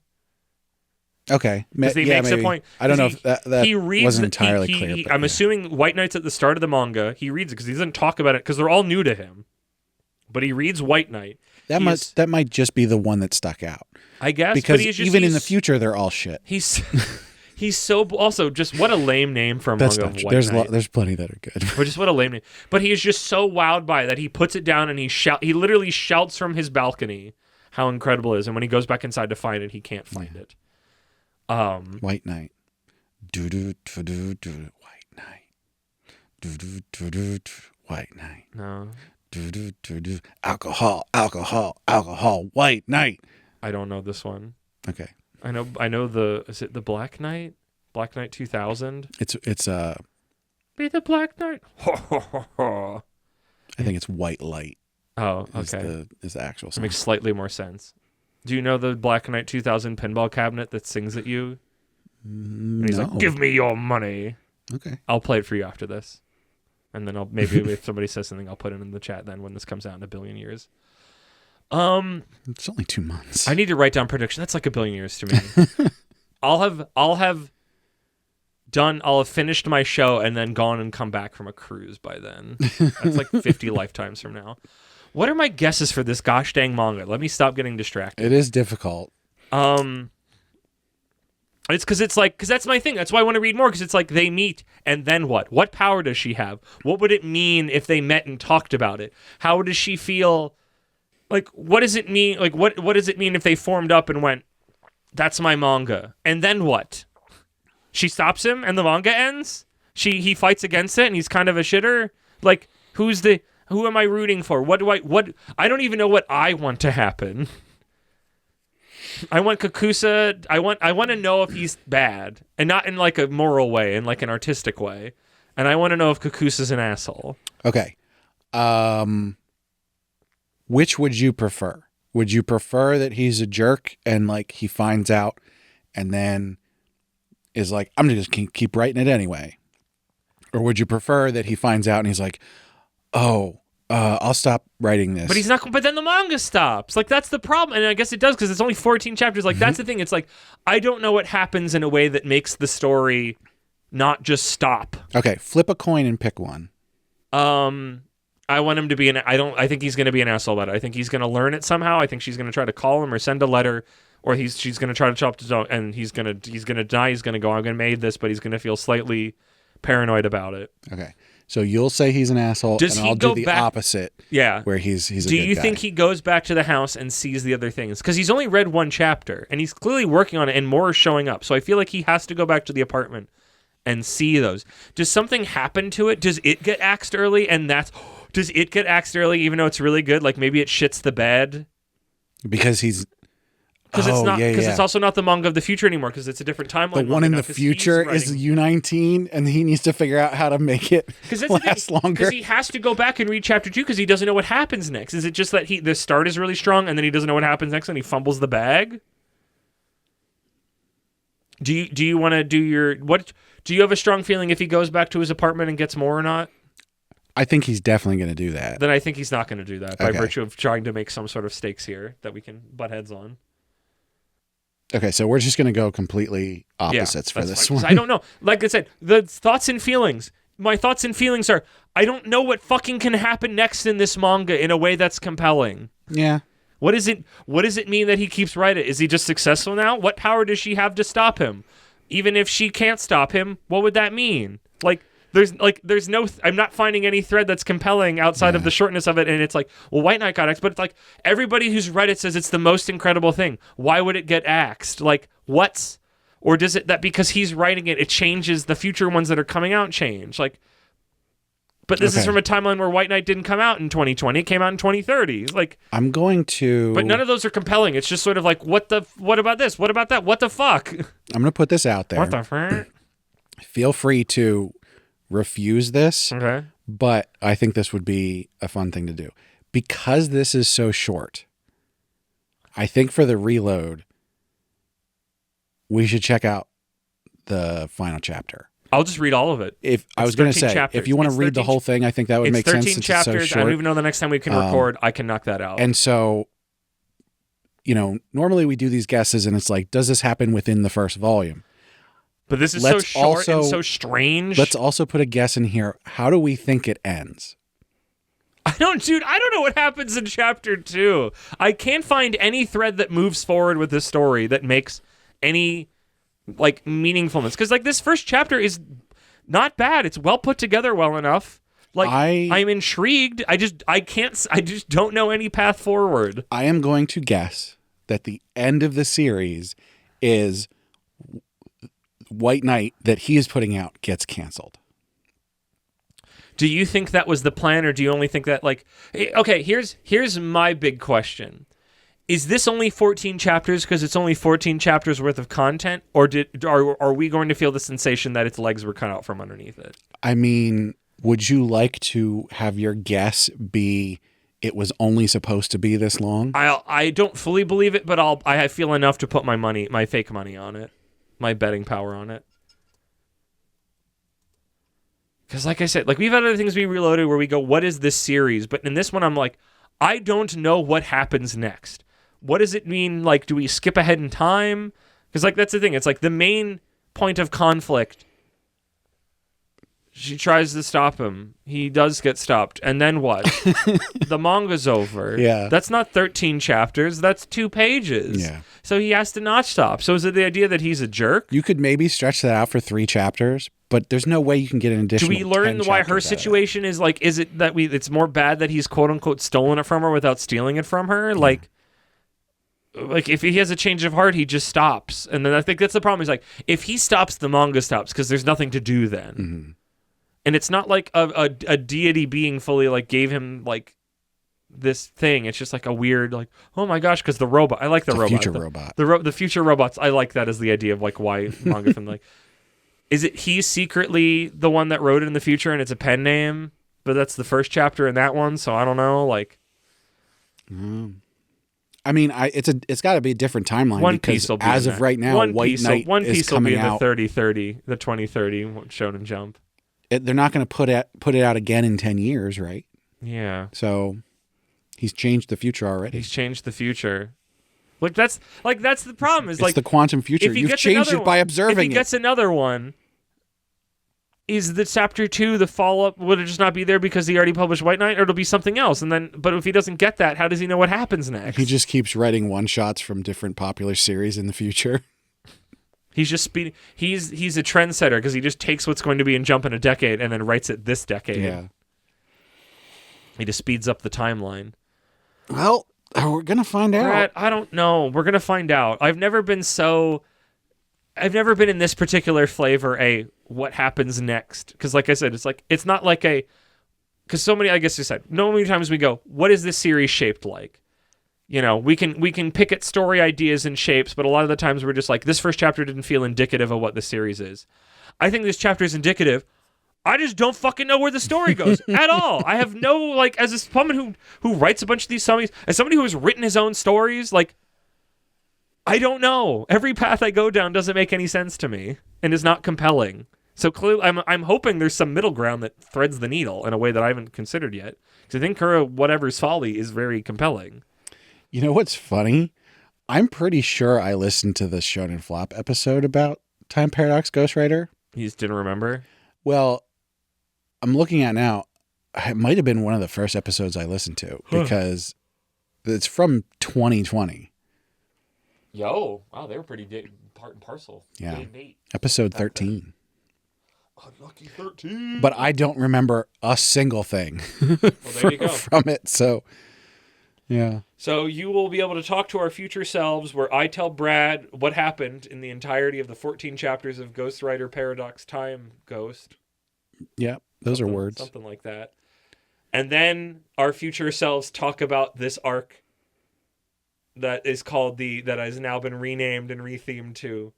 Okay. Because he makes maybe. a point. I don't know if that he reads wasn't entirely clear. I'm assuming White Knight's at the start of the manga. He reads it because he doesn't talk about it because they're all new to him. But he reads White Knight. That might just be the one that stuck out. I guess. Because but even in the future, they're all shit. He's so... Also, just what a lame name for a manga of White Knight. There's plenty that are good. But just what a lame name. But he is just so wowed by it that he puts it down and he literally shouts from his balcony how incredible it is. And when he goes back inside to find it, he can't find it. White Knight. Do do do do do. White Knight. Do do do do do. White Knight. No. Do do do do. Alcohol. White Knight. I don't know this one. Okay. I know is it the Black Knight? Black Knight 2000? It's Be the Black Knight. I think it's White Light. Oh, okay. Is the actual song. It makes slightly more sense. Do you know the Black Knight 2000 pinball cabinet that sings at you? And he's like, "Give me your money." Okay. I'll play it for you after this. And then maybe if somebody says something, I'll put it in the chat then when this comes out in 1 billion years. It's only 2 months. I need to write down prediction. That's like 1 billion years to me. I'll have finished my show and then gone and come back from a cruise by then. That's like 50 lifetimes from now. What are my guesses for this gosh dang manga? Let me stop getting distracted. It is difficult. It's because that's my thing. That's why I want to read more, because it's like they meet and then what? What power does she have? What would it mean if they met and talked about it? How does she feel? Like, what does it mean? Like, what does it mean if they formed up and went, "That's my manga," and then what? She stops him and the manga ends? He fights against it and he's kind of a shitter? Like, who am I rooting for? I don't even know what I want to happen. I want Kakusa. I want to know if he's bad, and not in like a moral way, in like an artistic way. And I want to know if Kakusa's an asshole. Okay. Which would you prefer? Would you prefer that he's a jerk and like he finds out and then is like, "I'm just gonna keep writing it anyway"? Or would you prefer that he finds out and he's like, "Oh, I'll stop writing this"? But he's not. But then the manga stops. Like, that's the problem. And I guess it does because it's only 14 chapters. Like, that's the thing. It's like, I don't know what happens in a way that makes the story not just stop. Okay, flip a coin and pick one. I want him to be I think he's going to be an asshole about it. I think he's going to learn it somehow. I think she's going to try to call him or send a letter, or she's going to try to chop the and he's going to die. He's going to go, "I'm going to make this," but he's going to feel slightly paranoid about it. Okay. So you'll say he's an asshole, and I'll do the opposite. Yeah. Where he's a good guy. Do you think he goes back to the house and sees the other things? Because he's only read one chapter, and he's clearly working on it, and more is showing up. So I feel like he has to go back to the apartment and see those. Does something happen to it? Does it get axed early? Does it get axed early even though it's really good? Like, maybe it shits the bed? Because he's... Because it's also not the manga of the future anymore, because it's a different timeline. The one in the future is U19, and he needs to figure out how to make it last longer. Because he has to go back and read chapter 2 because he doesn't know what happens next. Is it just that the start is really strong and then he doesn't know what happens next and he fumbles the bag? Do you want to do your... Do you have a strong feeling if he goes back to his apartment and gets more or not? I think he's definitely going to do that. Then I think he's not going to do that by virtue of trying to make some sort of stakes here that we can butt heads on. Okay, so we're just going to go completely opposites for this one. I don't know. Like I said, the thoughts and feelings. My thoughts and feelings are, I don't know what fucking can happen next in this manga in a way that's compelling. Yeah. What does it mean that he keeps writing? Is he just successful now? What power does she have to stop him? Even if she can't stop him, what would that mean? Like, there's no, I'm not finding any thread that's compelling outside of the shortness of it. And it's like, well, White Knight got axed, but it's like everybody who's read it says it's the most incredible thing. Why would it get axed? Like, or does it that because he's writing it, it changes the future ones that are coming out change? Like, but this is from a timeline where White Knight didn't come out in 2020. It came out in 2030. Like, I'm going to... But none of those are compelling. It's just sort of like, what about this? What about that? What the fuck? I'm going to put this out there. What the fuck? Feel free to refuse this, Okay. but I think this would be a fun thing to do. Because this is so short, I think for the reload, we should check out the final chapter. I'll just read all of it. I was going to say, chapters. if you want to read the whole thing, I think that would make sense. It's 13 chapters. It's so short. I don't even know the next time we can record. I can knock that out. And so, normally we do these guesses and it's like, does this happen within the first volume? But this is so short and so strange. Let's also put a guess in here. How do we think it ends? I don't know what happens in chapter 2. I can't find any thread that moves forward with this story that makes any like meaningfulness, because like this first chapter is not bad. It's well put together, well enough. Like I'm intrigued. I just don't know any path forward. I am going to guess that the end of the series is White Knight that he is putting out gets canceled. Do you think that was the plan, or do you only think that like, okay, here's my big question. Is this only 14 chapters because it's only 14 chapters worth of content, or are we going to feel the sensation that its legs were cut out from underneath it? I mean, would you like to have your guess be it was only supposed to be this long? I don't fully believe it, but I feel enough to put my fake money on it, my betting power on it. Because like I said, like we've had other things we reloaded where we go, what is this series? But in this one, I'm like, I don't know what happens next. What does it mean? Like, do we skip ahead in time? Because, like, that's the thing. It's like the main point of conflict. She tries to stop him. He does get stopped. And then what? The manga's over. Yeah. That's not 13 chapters. That's 2 pages. Yeah. So he has to not stop. So is it the idea that he's a jerk? You could maybe stretch that out for 3 chapters, but there's no way you can get an additional. Do we learn 10 why her chapters out of situation is like, is it that it's more bad that he's quote unquote stolen it from her without stealing it from her? Like if he has a change of heart, he just stops. And then I think that's the problem. Is like, if he stops, the manga stops because there's nothing to do then. Mm-hmm. And it's not like a deity being fully like gave him like this thing. It's just like a weird like, oh my gosh, because the robot. I like the robot. Future robot. The future robots. I like that as the idea of like why manga from like. Is it he's secretly the one that wrote it in the future and it's a pen name? But that's the first chapter in that one, so I don't know. Like, I mean, it's got to be a different timeline. One because Piece will be as in of that. right now, White Knight One is Piece will be coming in the out. 3030, the 2030 Shonen Jump. They're not going to put it out again in 10 years, right? Yeah. So he's changed the future already. He's changed the future. Like that's the problem. Is it's like the quantum future. You've changed it by observing it. If he gets another one, is the chapter 2 the follow-up? Would it just not be there because he already published White Knight, or it'll be something else? And then, but if he doesn't get that, how does he know what happens next? He just keeps writing one-shots from different popular series in the future. He's just speeding. He's a trendsetter because he just takes what's going to be in Jump in a decade and then writes it this decade. Yeah. He just speeds up the timeline. Well, we're gonna find out. Brad, I don't know. We're gonna find out. I've never been in this particular flavor. What happens next? Because, like I said, it's not like a. Because so many, I guess you said, no many times we go, what is this series shaped like? You know, we can pick at story ideas and shapes, but a lot of the times we're just like, this first chapter didn't feel indicative of what the series is. I think this chapter is indicative. I just don't fucking know where the story goes at all. I have no, like, as a someone who writes a bunch of these stories, as somebody who has written his own stories, like, I don't know. Every path I go down doesn't make any sense to me and is not compelling. So clearly, I'm hoping there's some middle ground that threads the needle in a way that I haven't considered yet. Because I think her Whatever's Folly is very compelling. You know what's funny? I'm pretty sure I listened to the Shonen Flop episode about Time Paradox Ghostwriter. You just didn't remember? Well, I'm looking at now. It might have been one of the first episodes I listened to because it's from 2020. Yo, wow, they were pretty part and parcel. Yeah. Episode 13. Unlucky 13. But I don't remember a single thing There you go. from it. So, yeah. So you will be able to talk to our future selves where I tell Brad what happened in the entirety of the 14 chapters of Ghostwriter Paradox Time Ghost. Yeah, those are words. Something like that. And then our future selves talk about this arc that is called that has now been renamed and rethemed to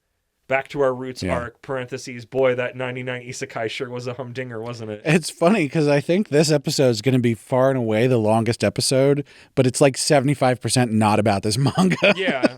Back to Our Roots arc, parentheses, boy, that 99 isekai sure was a humdinger, wasn't it? It's funny because I think this episode is going to be far and away the longest episode, but it's like 75% not about this manga. Yeah.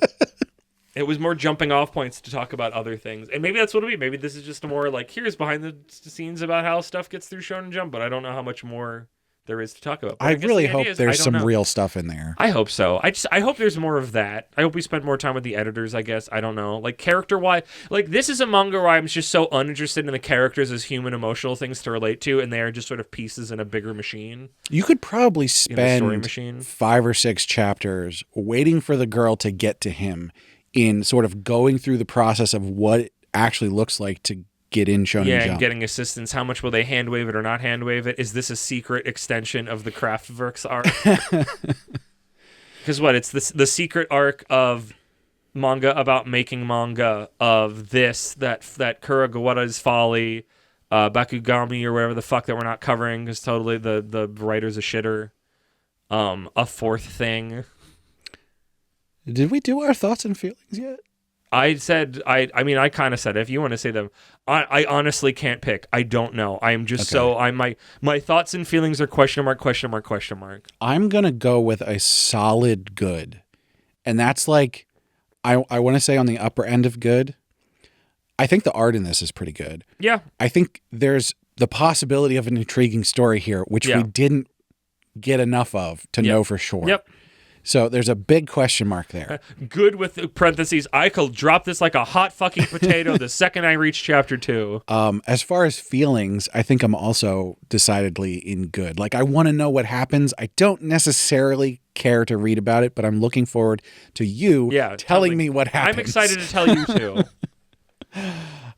It was more jumping off points to talk about other things. And maybe that's what it'll be. Maybe this is just a more like, here's behind the scenes about how stuff gets through Shonen Jump, but I don't know how much more there is to talk about. But I really hope there's some know. real stuff in there. I hope so. I hope there's more of that. I hope we spend more time with the editors, I guess. I don't know. Like, character-wise, like, this is a manga where I'm just so uninterested in the characters as human emotional things to relate to, and they are just sort of pieces in a bigger machine. You could probably story spend machine. 5 or 6 chapters waiting for the girl to get to him in sort of going through the process of what it actually looks like to get in Shonen Jump. And getting assistance. How much will they hand wave it or not hand wave it? Is this a secret extension of the Kraftwerk's arc? Because it's the secret arc of manga about making manga of this, that Kuragawara's Folly, Bakugami or whatever the fuck that we're not covering because totally the writer's a shitter. A fourth thing. Did we do our thoughts and feelings yet? I said, I kind of said it. If you want to say them, I honestly can't pick. I don't know. I am just my thoughts and feelings are question mark, question mark, question mark. I'm going to go with a solid good. And that's like, I want to say on the upper end of good. I think the art in this is pretty good. Yeah. I think there's the possibility of an intriguing story here, which we didn't get enough of to know for sure. Yep. So there's a big question mark there. Good with parentheses. I could drop this like a hot fucking potato the second I reach chapter 2. As far as feelings, I think I'm also decidedly in good. Like, I want to know what happens. I don't necessarily care to read about it, but I'm looking forward to you telling me what happens. I'm excited to tell you too.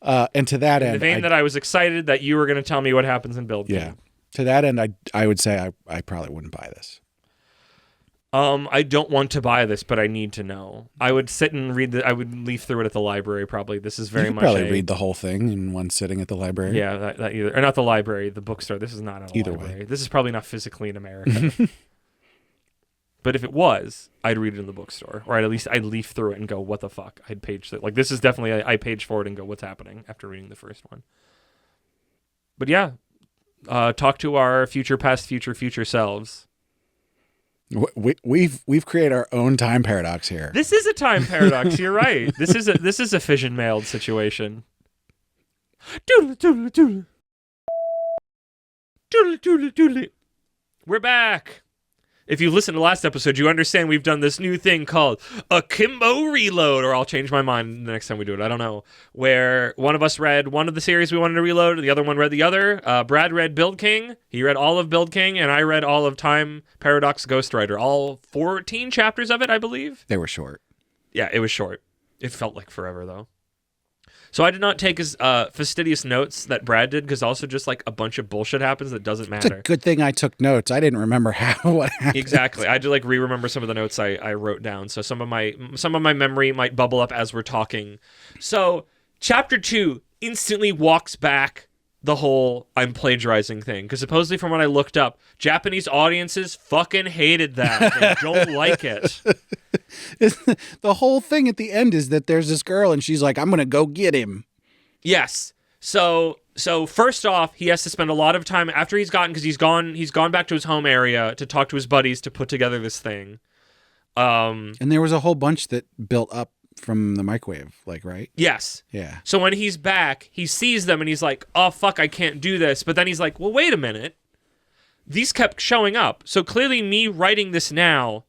And to that end, in the vein that I was excited that you were going to tell me what happens in Build King. Yeah. To that end, I would say I probably wouldn't buy this. I don't want to buy this, but I need to know. I would sit and read I would leaf through it at the library. Probably this is very you could much. Probably read the whole thing in one sitting at the library. Yeah, that either or not the library, the bookstore. This is not a library. Way. This is probably not physically in America. But if it was, I'd read it in the bookstore, or at least I'd leaf through it and go, "What the fuck?" I'd page it. Like this is definitely I page forward and go, "What's happening?" After reading the first one. But yeah, talk to our future, past, future selves. We've created our own time paradox here. This is a time paradox. You're right. This is a fission mailed situation. Doodle doodle doodle. Doodle doodle doodle. We're back. If you listened to last episode, you understand we've done this new thing called Akimbo Reload, or I'll change my mind the next time we do it. I don't know. Where one of us read one of the series we wanted to reload, the other one read the other. Brad read Build King. He read all of Build King, and I read all of Time Paradox Ghostwriter. All 14 chapters of it, I believe. They were short. Yeah, it was short. It felt like forever, though. So I did not take as fastidious notes that Brad did, because also just like a bunch of bullshit happens that doesn't matter. It's a good thing I took notes. I didn't remember what happened. Exactly. I had to like re-remember some of the notes I wrote down. So some of my memory might bubble up as we're talking. So chapter 2 instantly walks back the whole I'm plagiarizing thing, because supposedly from what I looked up, Japanese audiences fucking hated that. They don't like it. The whole thing at the end is that there's this girl and she's like, I'm gonna go get him. Yes. So first off, he has to spend a lot of time after he's gotten, because he's gone back to his home area to talk to his buddies to put together this thing. And there was a whole bunch that built up from the microwave, like, right? Yes. Yeah. So when he's back, he sees them and he's like, oh, fuck, I can't do this. But then he's like, well, wait a minute. These kept showing up. So clearly me writing this now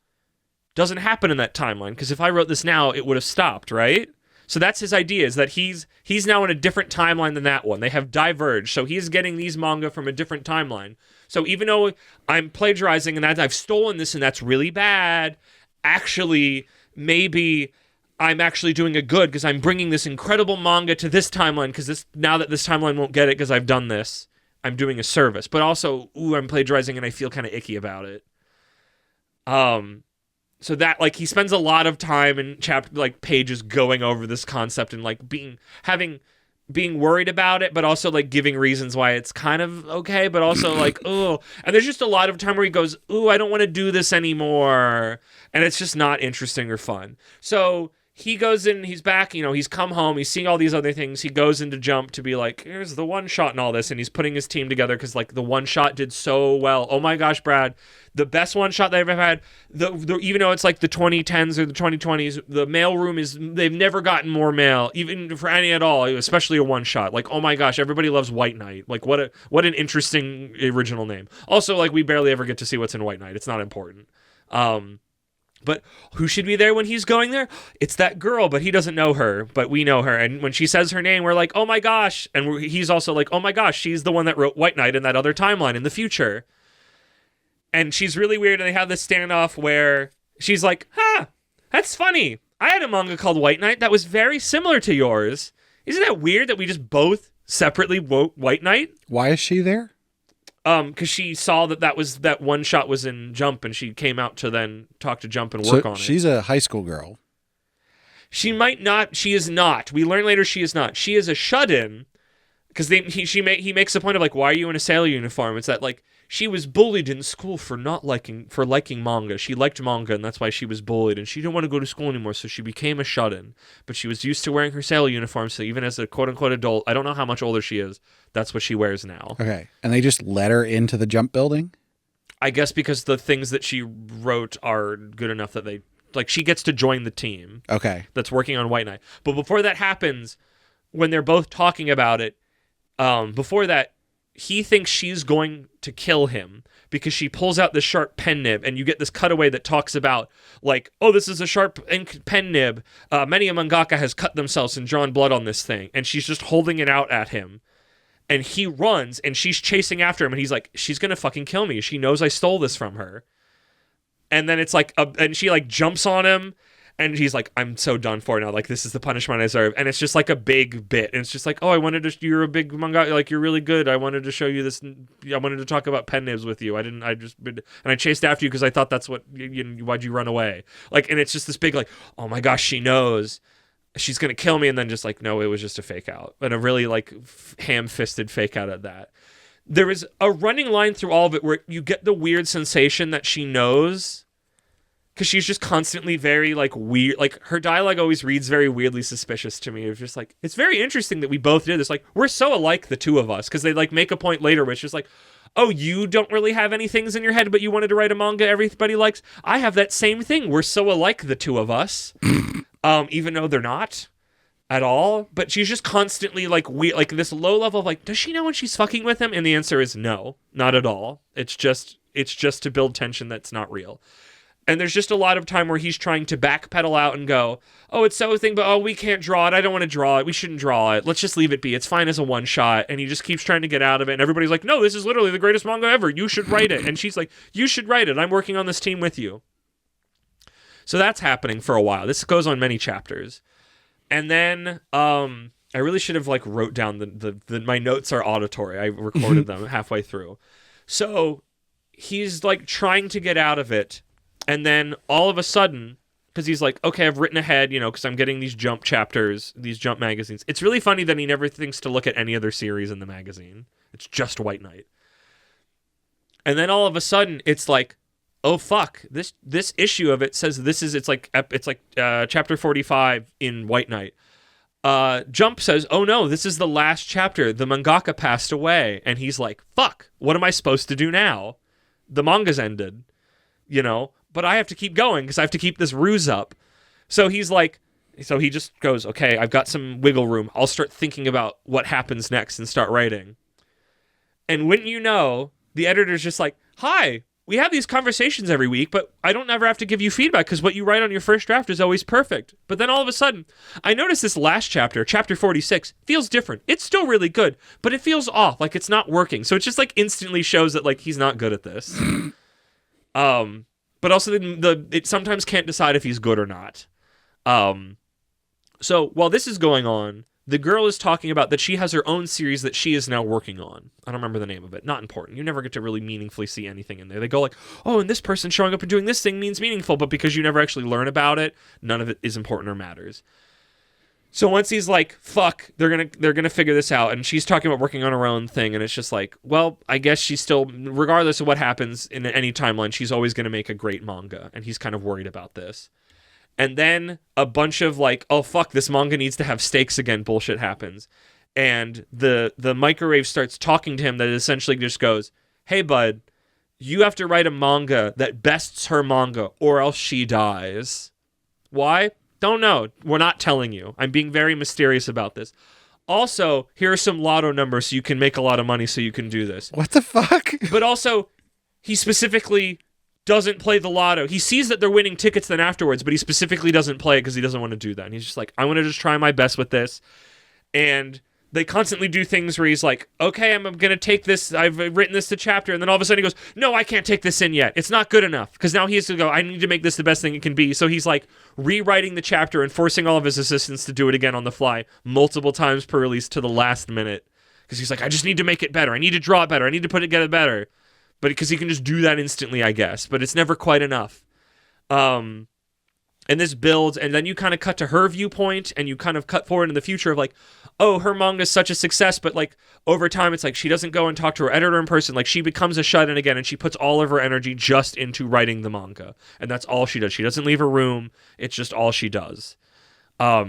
doesn't happen in that timeline, because if I wrote this now, it would have stopped, right? So that's his idea, is that he's now in a different timeline than that one. They have diverged. So he's getting these manga from a different timeline. So even though I'm plagiarizing and I've stolen this and that's really bad, actually, maybe I'm actually doing a good because I'm bringing this incredible manga to this timeline because now that this timeline won't get it because I've done this, I'm doing a service. But also, I'm plagiarizing and I feel kind of icky about it. So that, like, he spends a lot of time in pages going over this concept and like being worried about it, but also like giving reasons why it's kind of okay, but also like, oh, and there's just a lot of time where he goes, ooh, I don't want to do this anymore. And it's just not interesting or fun. So he goes in, he's back, he's come home, he's seeing all these other things. He goes into Jump to be like, here's the one shot and all this. And he's putting his team together because like the one shot did so well. Oh my gosh, Brad, the best one shot they've ever had. Even though it's like the 2010s or the 2020s, the mailroom they've never gotten more mail, even for any at all, especially a one shot. Like, oh my gosh, everybody loves White Knight. Like what an interesting original name. Also, like we barely ever get to see what's in White Knight. It's not important. But who should be there when he's going there? It's that girl, but he doesn't know her, but we know her. And when she says her name, we're like, oh my gosh. And he's also like, oh my gosh, she's the one that wrote White Knight in that other timeline in the future. And she's really weird. And they have this standoff where she's like, that's funny. I had a manga called White Knight that was very similar to yours. Isn't that weird that we just both separately wrote White Knight? Why is she there? Because she saw that one shot was in Jump, and she came out to then talk to Jump and work on it. She's a high school girl. She might not. She is not. We learn later she is not. She is a shut-in because he makes a point of like, why are you in a sailor uniform? It's that like she was bullied in school for liking manga. She liked manga, and that's why she was bullied, and she didn't want to go to school anymore, so she became a shut-in. But she was used to wearing her sailor uniform, so even as a quote-unquote adult, I don't know how much older she is, that's what she wears now. Okay, and they just let her into the Jump building? I guess because the things that she wrote are good enough that she gets to join the team. Okay. That's working on White Knight. But before that happens, when they're both talking about it, before that, he thinks she's going to kill him because she pulls out this sharp pen nib, and you get this cutaway that talks about like, oh, this is a sharp ink pen nib. Many a mangaka has cut themselves and drawn blood on this thing, and she's just holding it out at him. And he runs, and she's chasing after him, and he's like, she's gonna fucking kill me. She knows I stole this from her. And then it's like, and she like jumps on him, and he's like, I'm so done for now. Like, this is the punishment I deserve. And it's just like a big bit. And it's just like, oh, you're a big manga, like, you're really good. I wanted to show you this. I wanted to talk about pen nibs with you. And I chased after you because I thought that's what, why'd you run away? Like, and it's just this big, like, oh my gosh, she knows she's going to kill me. And then just like, no, it was just a fake out. And a really like ham-fisted fake out at that. There is a running line through all of it where you get the weird sensation that she knows, because she's just constantly very, like, weird. Like, her dialogue always reads very weirdly suspicious to me. It's just, like, it's very interesting that we both did this. Like, we're so alike, the two of us. Because they, like, make a point later where it's just like, oh, you don't really have any things in your head, but you wanted to write a manga everybody likes? I have that same thing. We're so alike, the two of us. Even though they're not at all. But she's just constantly, like, weird. Like, this low level of, like, does she know when she's fucking with him? And the answer is no. Not at all. It's just to build tension that's not real. And there's just a lot of time where he's trying to backpedal out and go, oh, it's so thing, but oh, we can't draw it. I don't want to draw it. We shouldn't draw it. Let's just leave it be. It's fine as a one shot. And he just keeps trying to get out of it. And everybody's like, no, this is literally the greatest manga ever. You should write it. And she's like, you should write it. I'm working on this team with you. So that's happening for a while. This goes on many chapters. And then I really should have like wrote down my notes are auditory. I recorded them halfway through. So he's like trying to get out of it. And then all of a sudden, because he's like, okay, I've written ahead, because I'm getting these Jump chapters, these Jump magazines. It's really funny that he never thinks to look at any other series in the magazine. It's just White Knight. And then all of a sudden, it's like, oh fuck, this issue of it says it's like chapter 45 in White Knight. Jump says, oh no, this is the last chapter. The mangaka passed away. And he's like, fuck, what am I supposed to do now? The manga's ended, but I have to keep going because I have to keep this ruse up. So he just goes, okay, I've got some wiggle room. I'll start thinking about what happens next and start writing. And wouldn't you know, the editor's just like, hi, we have these conversations every week, but I don't ever have to give you feedback because what you write on your first draft is always perfect. But then all of a sudden, I noticed this last chapter, chapter 46, feels different. It's still really good, but it feels off, like it's not working. So it just like instantly shows that like he's not good at this. But also it sometimes can't decide if he's good or not. So while this is going on, the girl is talking about that she has her own series that she is now working on. I don't remember the name of it. Not important. You never get to really meaningfully see anything in there. They go like, oh, and this person showing up and doing this thing means meaningful, but because you never actually learn about it, none of it is important or matters. So once he's like, fuck, they're gonna figure this out, and she's talking about working on her own thing, and it's just like, well, I guess she's still, regardless of what happens in any timeline, she's always gonna make a great manga, and he's kind of worried about this. And then a bunch of like, oh fuck, this manga needs to have stakes again bullshit happens. And the microwave starts talking to him that essentially just goes, hey bud, you have to write a manga that bests her manga or else she dies. Why? Don't know. We're not telling you. I'm being very mysterious about this. Also, here are some lotto numbers so you can make a lot of money so you can do this. What the fuck? But also, he specifically doesn't play the lotto. He sees that they're winning tickets then afterwards, but he specifically doesn't play it because he doesn't want to do that. And he's just like, I want to just try my best with this. And they constantly do things where he's like, okay, I'm going to take this. I've written this to chapter. And then all of a sudden he goes, no, I can't take this in yet. It's not good enough. Because now he has to go, I need to make this the best thing it can be. So he's like rewriting the chapter and forcing all of his assistants to do it again on the fly multiple times per release to the last minute. Because he's like, I just need to make it better. I need to draw it better. I need to put it together better. But because he can just do that instantly, I guess. But it's never quite enough. And this builds, and then you kind of cut to her viewpoint, and you kind of cut forward in the future of like, oh, her manga is such a success, but like over time, it's like she doesn't go and talk to her editor in person. Like she becomes a shut-in again, and she puts all of her energy just into writing the manga, and that's all she does. She doesn't leave her room. It's just all she does.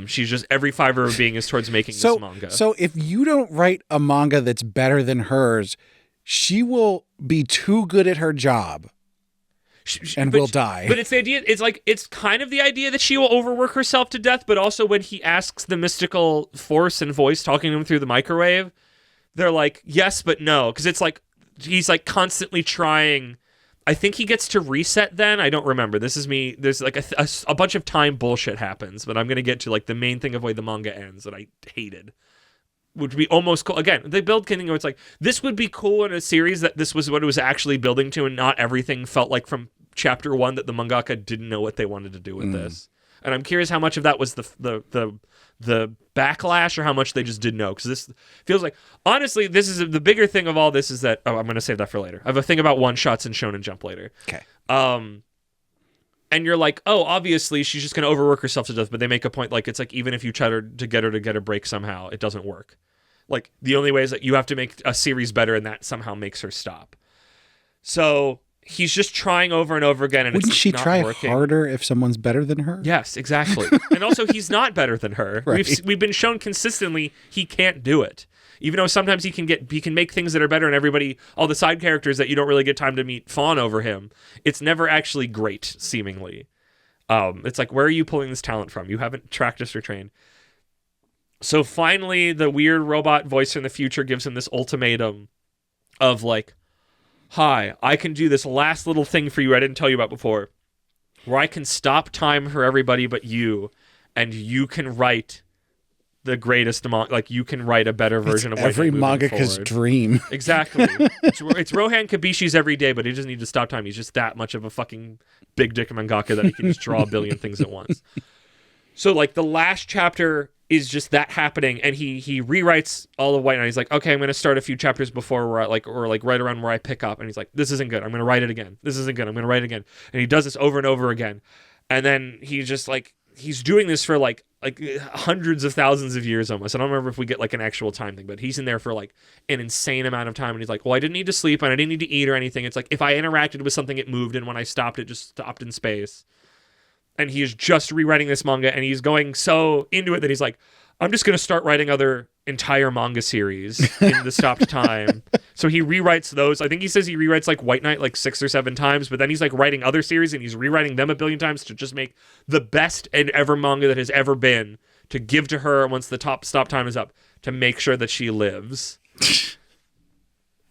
She's just every fiber of being is towards making this manga. So if you don't write a manga that's better than hers, she will be too good at her job. And will die. But it's the idea, it's kind of the idea that she will overwork herself to death, but also when he asks the mystical force and voice talking to him through the microwave, they're like, yes, but no. Because it's like, he's like constantly trying. I think he gets to reset then. I don't remember. This is me. There's like a bunch of time bullshit happens, but I'm going to get to like the main thing of the way the manga ends that I hated. Would be almost cool. Again, they build thing where it's like, this would be cool in a series that this was what it was actually building to, and not everything felt like from chapter one that the mangaka didn't know what they wanted to do with this. And I'm curious how much of that was the backlash or how much they just didn't know. Because this feels like, honestly, this is the bigger thing of all this is that, I'm going to save that for later. I have a thing about one-shots in Shonen Jump later. Okay. And you're like, oh, obviously she's just going to overwork herself to death, but they make a point like, it's like, even if you try to get her to get a break somehow, it doesn't work. Like, the only way is that you have to make a series better, and that somehow makes her stop. So he's just trying over and over again, and wouldn't it's she not try working. harder if someone's better than her? Yes, exactly. And also, he's not better than her. Right. We've been shown consistently he can't do it. Even though sometimes he can make things that are better, and everybody, all the side characters that you don't really get time to meet, fawn over him. It's never actually great, seemingly. It's like, where are you pulling this talent from? You haven't practiced or trained. So finally, the weird robot voice in the future gives him this ultimatum of like, hi, I can do this last little thing for you I didn't tell you about before, where I can stop time for everybody but you, and you can write the greatest like you can write a better version of every White Knight moving mangaka's forward. dream. Exactly. It's Rohan Kabishi's every day, but he doesn't need to stop time. He's just that much of a fucking big dick mangaka that he can just draw a billion things at once. So like the last chapter is just that happening, and he rewrites all of White Knight. He's like, okay, I'm going to start a few chapters before where or right around where I pick up, and he's like, this isn't good. I'm going to write it again. This isn't good. I'm going to write it again. And he does this over and over again. And then he's just like, he's doing this for like hundreds of thousands of years almost. I don't remember if we get like an actual time thing, but he's in there for like an insane amount of time. And he's like, well, I didn't need to sleep and I didn't need to eat or anything. It's like, if I interacted with something, it moved. And when I stopped, it just stopped in space. And he is just rewriting this manga, and he's going so into it that he's like, I'm just going to start writing other entire manga series in the stopped time. So he rewrites those. I think he says he rewrites like White Knight like 6 or 7 times, but then he's like writing other series, and he's rewriting them a billion times to just make the best and ever manga that has ever been, to give to her once the stop time is up, to make sure that she lives.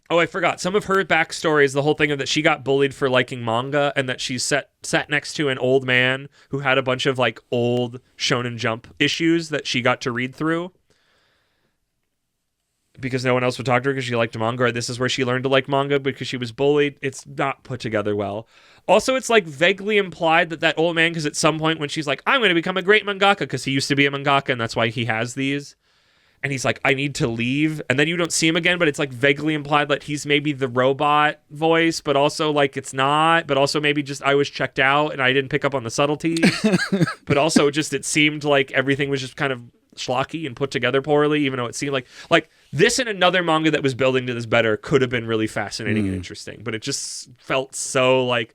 Oh, I forgot. Some of her backstory is the whole thing of that she got bullied for liking manga, and that she sat next to an old man who had a bunch of like old Shonen Jump issues that she got to read through. because no one else would talk to her because she liked manga, or this is where she learned to like manga because she was bullied. It's not put together well. Also, it's like vaguely implied that old man, because at some point when she's like, I'm going to become a great mangaka, because he used to be a mangaka and that's why he has these. And he's like, I need to leave. And then you don't see him again, but it's like vaguely implied that he's maybe the robot voice, but also like it's not, but also maybe just I was checked out and I didn't pick up on the subtleties. But also just it seemed like everything was just kind of schlocky and put together poorly, even though it seemed like this and another manga that was building to this better could have been really fascinating and interesting. But it just felt so like,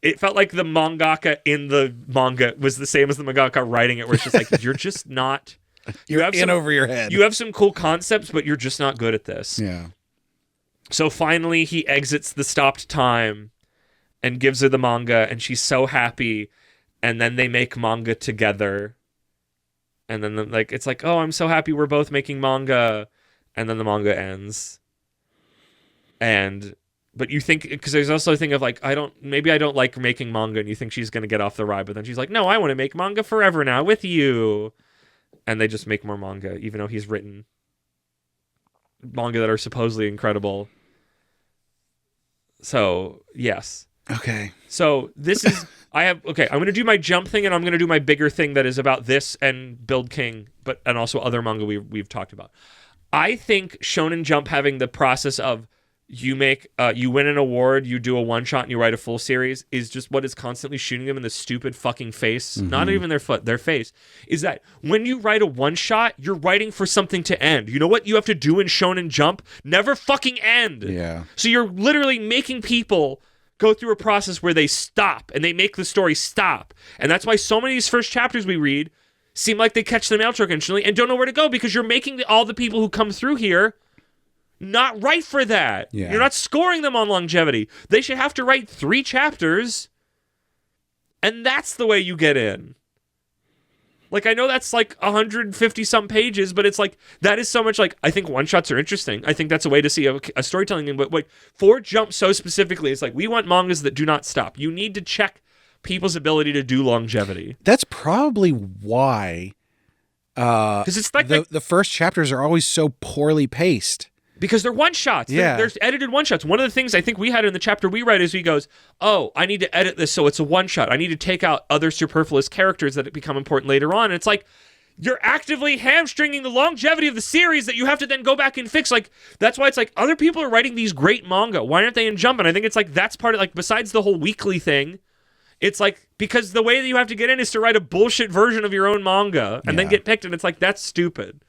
it felt like the mangaka in the manga was the same as the mangaka writing it, where it's just like, you're just not... You're in over your head. You have some cool concepts, but you're just not good at this. Yeah. So finally, he exits the stopped time and gives her the manga, and she's so happy. And then they make manga together. And then, it's like, oh, I'm so happy we're both making manga. And then the manga ends. But you think, because there's also a thing of like, maybe I don't like making manga, and you think she's going to get off the ride, but then she's like, no, I want to make manga forever now with you. And they just make more manga, even though he's written manga that are supposedly incredible. So, yes. Okay. So, this is... I'm going to do my jump thing, and I'm going to do my bigger thing that is about this and Build King, and also other manga we've talked about. I think Shonen Jump having the process of you win an award, you do a one-shot, and you write a full series is just what is constantly shooting them in the stupid fucking face. Mm-hmm. Not even their foot, their face. Is that when you write a one-shot, you're writing for something to end. You know what you have to do in Shonen Jump? Never fucking end. Yeah. So you're literally making people go through a process where they stop, and they make the story stop. And that's why so many of these first chapters we read seem like they catch the mail truck instantly and don't know where to go, because you're making all the people who come through here not right for that. Yeah. You're not scoring them on longevity. They should have to write 3 chapters, and that's the way you get in. Like, I know that's like 150 some pages, but it's like, that is so much like, I think one-shots are interesting. I think that's a way to see a storytelling thing, but like, for Jump so specifically, it's like, we want mangas that do not stop. You need to check people's ability to do longevity. That's probably why because it's like the first chapters are always so poorly paced. Because they're one-shots. Yeah. There's edited one-shots. One of the things I think we had in the chapter we write is he goes, oh, I need to edit this so it's a one-shot. I need to take out other superfluous characters that become important later on. And it's like, you're actively hamstringing the longevity of the series that you have to then go back and fix. Like, that's why it's like, other people are writing these great manga. Why aren't they in Jump? And I think it's like, that's part of, like, besides the whole weekly thing, it's like, because the way that you have to get in is to write a bullshit version of your own manga and then get picked. And it's like, that's stupid.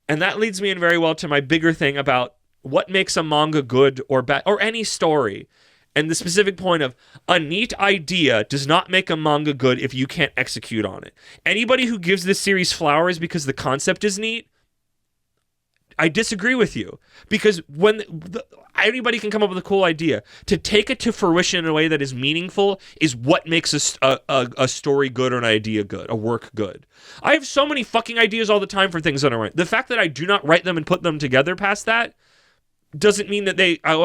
And that leads me in very well to my bigger thing about what makes a manga good or bad, or any story. And the specific point of a neat idea does not make a manga good if you can't execute on it. Anybody who gives this series flowers because the concept is neat, I disagree with you. Because when anybody can come up with a cool idea, to take it to fruition in a way that is meaningful is what makes a story good or an idea good, a work good. I have so many fucking ideas all the time for things that I write. The fact that I do not write them and put them together past that doesn't mean that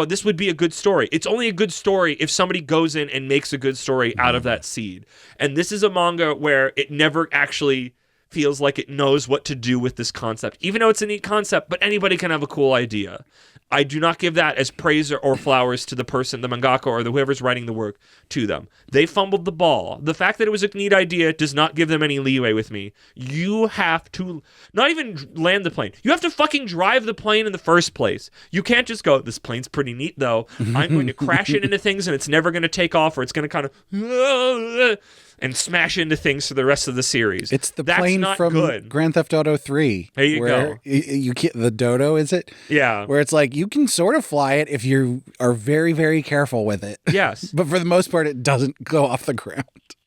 this would be a good story. It's only a good story if somebody goes in and makes a good story out of that seed. And this is a manga where it never actually feels like it knows what to do with this concept, even though it's a neat concept, but anybody can have a cool idea. I do not give that as praise or flowers to the person, the mangaka or whoever's writing the work, to them. They fumbled the ball. The fact that it was a neat idea does not give them any leeway with me. You have to not even land the plane. You have to fucking drive the plane in the first place. You can't just go, this plane's pretty neat though. I'm going to crash it into things and it's never going to take off, or it's going to kind of and smash into things for the rest of the series. It's the plane from good. Grand Theft Auto 3. There you go. You get the dodo, is it? Yeah. Where it's like, you can sort of fly it if you are very, very careful with it. Yes. But for the most part, it doesn't go off the ground.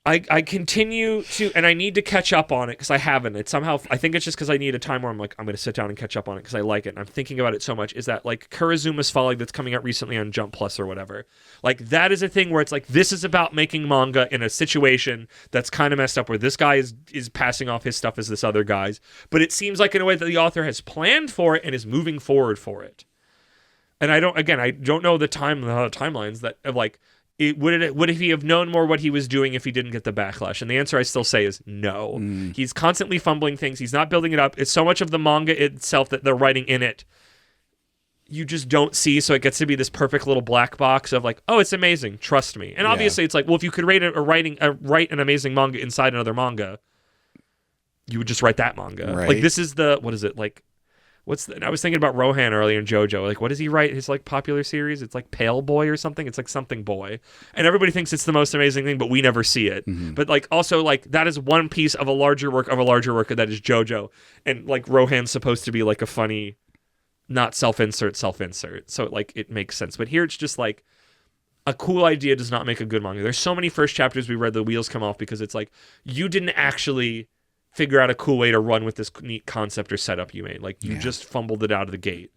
I continue to, and I need to catch up on it because I haven't. It's somehow, I think it's just because I need a time where I'm like, I'm going to sit down and catch up on it because I like it. And I'm thinking about it so much. Is that like Kurizuma's Folly that's coming out recently on Jump Plus or whatever? Like, that is a thing where it's like, this is about making manga in a situation that's kind of messed up where this guy is passing off his stuff as this other guy's. But it seems like in a way that the author has planned for it and is moving forward for it. And I don't know the timelines that of like, would he have known more what he was doing if he didn't get the backlash? And the answer I still say is no. He's constantly fumbling things. He's not building it up. It's so much of the manga itself that they're writing in it you just don't see, so it gets to be this perfect little black box of like, oh, it's amazing, trust me. And obviously it's like, well, if you could write an amazing manga inside another manga, you would just write that manga. Right. Like this is the, what is it, like, I was thinking about Rohan earlier in JoJo. Like, what does he write? His like popular series? It's like Pale Boy or something. It's like something boy. And everybody thinks it's the most amazing thing, but we never see it. Mm-hmm. But like also like that is one piece of a larger work that is JoJo. And like Rohan's supposed to be like a funny, not self-insert. So like it makes sense. But here it's just like a cool idea does not make a good manga. There's so many first chapters we read, the wheels come off because it's like you didn't actually figure out a cool way to run with this neat concept or setup you made. Like you just fumbled it out of the gate.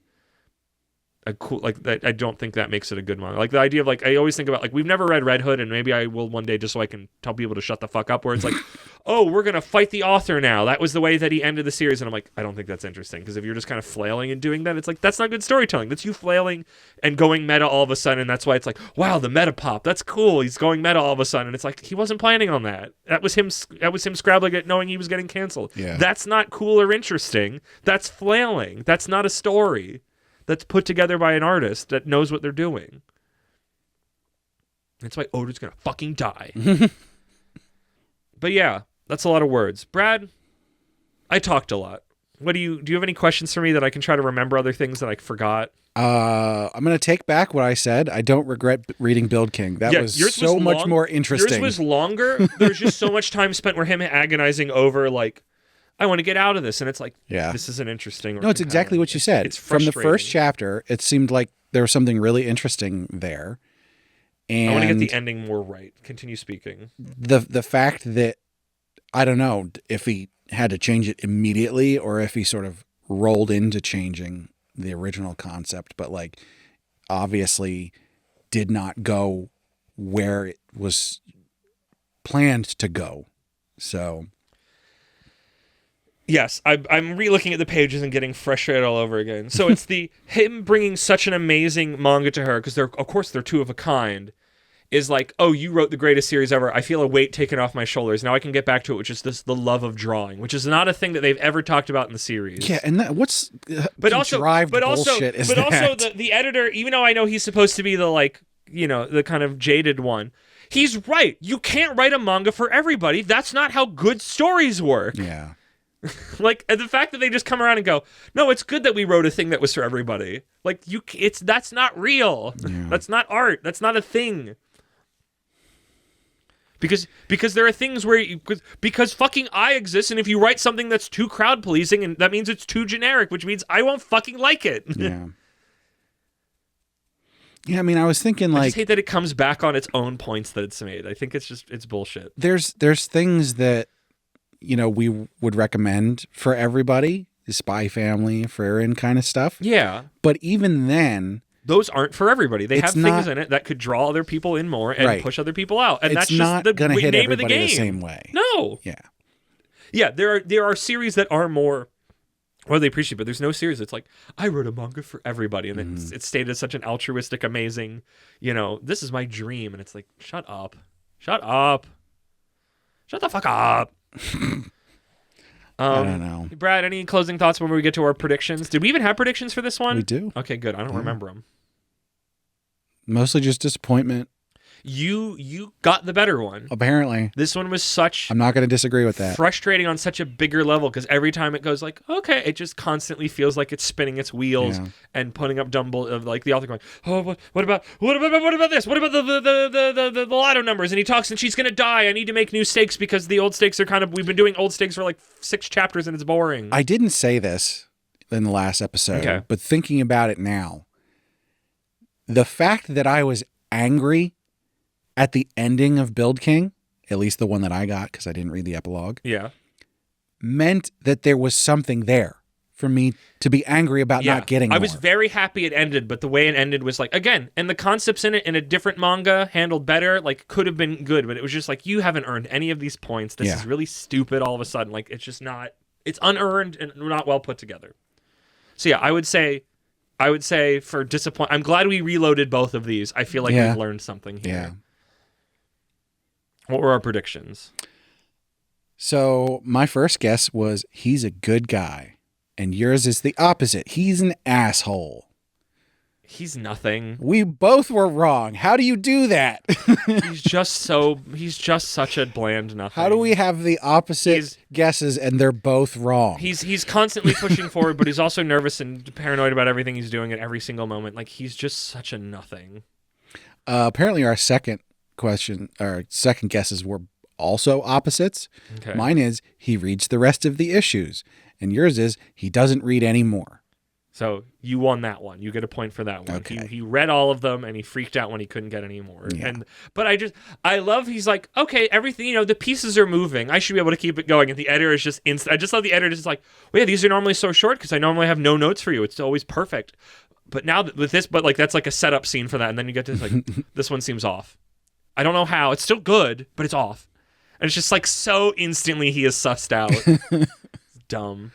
A cool, like that. I don't think that makes it a good manga. Like the idea of like, I always think about like, we've never read Red Hood, and maybe I will one day just so I can tell people to shut the fuck up, where it's like, oh, we're going to fight the author now. That was the way that he ended the series. And I'm like, I don't think that's interesting. Because if you're just kind of flailing and doing that, it's like, that's not good storytelling. That's you flailing and going meta all of a sudden. And that's why it's like, wow, the meta pop. That's cool. He's going meta all of a sudden. And it's like, he wasn't planning on that. That was him scrabbling it knowing he was getting canceled. Yeah. That's not cool or interesting. That's flailing. That's not a story. That's put together by an artist that knows what they're doing. That's why Oda's gonna fucking die. But yeah, that's a lot of words. Brad, I talked a lot. Do you have any questions for me that I can try to remember other things that I forgot? I'm going to take back what I said. I don't regret reading Build King. That was so much more interesting. Yours was longer. There's just so much time spent where him agonizing over like, I want to get out of this. And it's like, this isn't interesting. No, it's exactly what you said. It's from the first chapter, it seemed like there was something really interesting there. And I want to get the ending more right. Continue speaking. The fact that, I don't know if he had to change it immediately or if he sort of rolled into changing the original concept, but like obviously did not go where it was planned to go. So... Yes, I'm re-looking at the pages and getting frustrated all over again. So it's him bringing such an amazing manga to her, because they're two of a kind, is like, oh, you wrote the greatest series ever. I feel a weight taken off my shoulders. Now I can get back to it, which is the love of drawing, which is not a thing that they've ever talked about in the series. Yeah, and what's bullshit is that? Also the editor, even though I know he's supposed to be the like, the kind of jaded one, he's right. You can't write a manga for everybody. That's not how good stories work. Yeah. Like the fact that they just come around and go, no, it's good that we wrote a thing that was for everybody. Like that's not real. Yeah. That's not art. That's not a thing. Because there are things where because fucking I exist, and if you write something that's too crowd pleasing, and that means it's too generic, which means I won't fucking like it. Yeah. Yeah, I mean, I was thinking like, I just hate that it comes back on its own points that it's made. I think it's bullshit. There's things that, we would recommend for everybody, the Spy Family, Frieren kind of stuff. Yeah. But even then, those aren't for everybody. They have things in it that could draw other people in more and push other people out. And that's just the gonna hit name of the everybody game. The same way. No. Yeah. Yeah, there are series that are more, well, they appreciate, but there's no series that's like, I wrote a manga for everybody, and it's stated as such an altruistic, amazing, this is my dream, and it's like, shut up, shut the fuck up. I don't know. Brad, any closing thoughts when we get to our predictions? Did we even have predictions for this one? We do. Okay, good. I don't remember them. Mostly just disappointment. You got the better one. Apparently. This one was such... I'm not going to disagree with that. Frustrating on such a bigger level, because every time it goes like, okay, it just constantly feels like it's spinning its wheels and putting up dumble of like the author going, oh, what about this? What about the lotto numbers? And he talks and she's going to die. I need to make new stakes because the old stakes are we've been doing old stakes for like 6 chapters and it's boring. I didn't say this in the last episode, but thinking about it now, the fact that I was angry at the ending of Build King, at least the one that I got because I didn't read the epilogue, meant that there was something there for me to be angry about not getting more. I was very happy it ended, but the way it ended was like, again, and the concepts in it in a different manga handled better, like could have been good, but it was just like, you haven't earned any of these points. This is really stupid all of a sudden. Like, it's just not, it's unearned and not well put together. So yeah, I would say for disappointment, I'm glad we reloaded both of these. I feel like we've learned something here. Yeah. What were our predictions? So my first guess was he's a good guy, and yours is the opposite. He's an asshole. He's nothing. We both were wrong. How do you do that? He's just such a bland nothing. How do we have the opposite guesses and they're both wrong? He's constantly pushing forward, but he's also nervous and paranoid about everything he's doing at every single moment. Like, he's just such a nothing. Apparently our second guesses were also opposites. Okay. Mine is he reads the rest of the issues, and yours is he doesn't read any more. So you won that one. You get a point for that one. Okay. He read all of them and he freaked out when he couldn't get any more. Yeah. But I love he's like, okay, everything, the pieces are moving. I should be able to keep it going. And the editor is just I just love the editor just like, well, yeah, these are normally so short because I normally have no notes for you. It's always perfect. But now with this, but like that's like a setup scene for that. And then you get to this, like, this one seems off. I don't know how. It's still good, but it's off. And it's just like so instantly he is sussed out. It's dumb.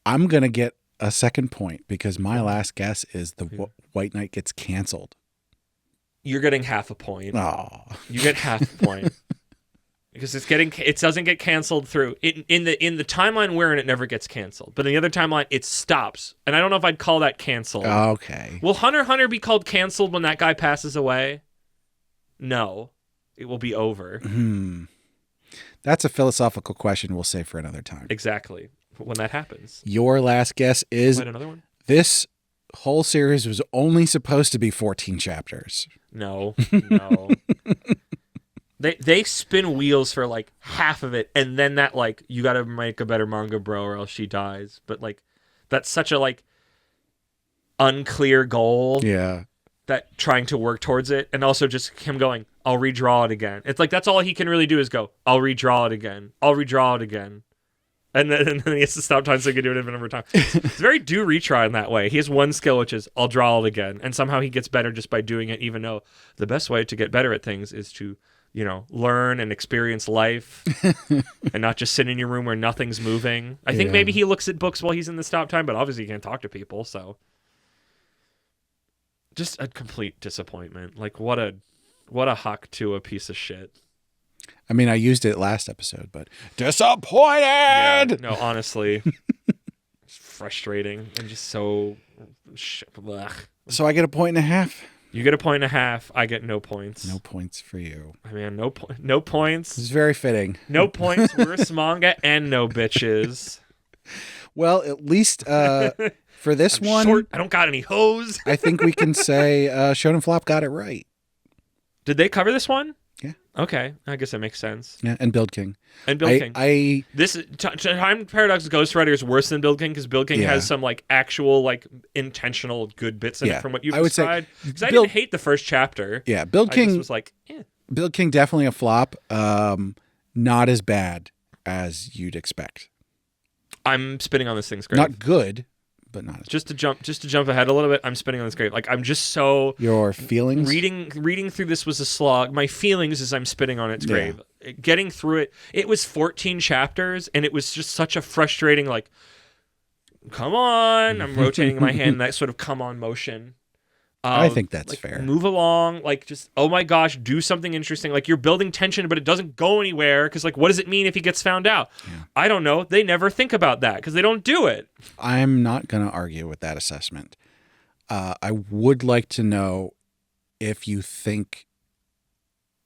I'm going to get a second point because my last guess is the White Knight gets canceled. You're getting half a point. Oh. You get half a point. Because it doesn't get canceled through in the timeline we're in, it never gets canceled. But in the other timeline, it stops. And I don't know if I'd call that canceled. Okay. Will Hunter x Hunter be called canceled when that guy passes away? No. It will be over. That's a philosophical question we'll save for another time. Exactly. When that happens. Your last guess is Wait, another one? This whole series was only supposed to be 14 chapters. No. They spin wheels for like half of it, and then that like you got to make a better manga, bro, or else she dies. But like that's such a like unclear goal. Yeah. That trying to work towards it, and also just him going, I'll redraw it again. It's like that's all he can really do is go, I'll redraw it again. I'll redraw it again. And then he has to stop time so he can do it a number of times. It's very do retry in that way. He has one skill, which is I'll draw it again. And somehow he gets better just by doing it, even though the best way to get better at things is to, learn and experience life and not just sit in your room where nothing's moving. I think maybe he looks at books while he's in the stop time, but obviously he can't talk to people. So just a complete disappointment. Like what a huck to a piece of shit. I mean, I used it last episode, but disappointed. Yeah, no, honestly, it's frustrating and just so. Blech. So I get a point and a half. You get a point and a half. I get no points. No points for you. I mean, no points. It's very fitting. No points. Worst manga and no bitches. Well, at least for this one, short. I don't got any hoes. I think we can say Shonen Flop got it right. Did they cover this one? Yeah. Okay, I guess that makes sense. Yeah, and Build King. This Time Paradox Ghostwriter is worse than Build King because Build King has some like actual like intentional good bits in it from what you've described. Because I didn't hate the first chapter. Yeah, Build King just was like, Build King definitely a flop. Not as bad as you'd expect. I'm spitting on this thing's grave. Not good, but not as just to jump ahead a little bit. I'm spinning on this grave. Like I'm just so your feelings. Reading through this was a slog. My feelings is I'm spitting on its grave. Getting through it. It was 14 chapters, and it was just such a frustrating like. Come on! I'm rotating my hand in that sort of come on motion. I think that's fair. Move along, like just oh my gosh, do something interesting. Like you're building tension, but it doesn't go anywhere because like what does it mean if he gets found out? Yeah. I don't know. They never think about that because they don't do it. I'm not going to argue with that assessment. I would like to know if you think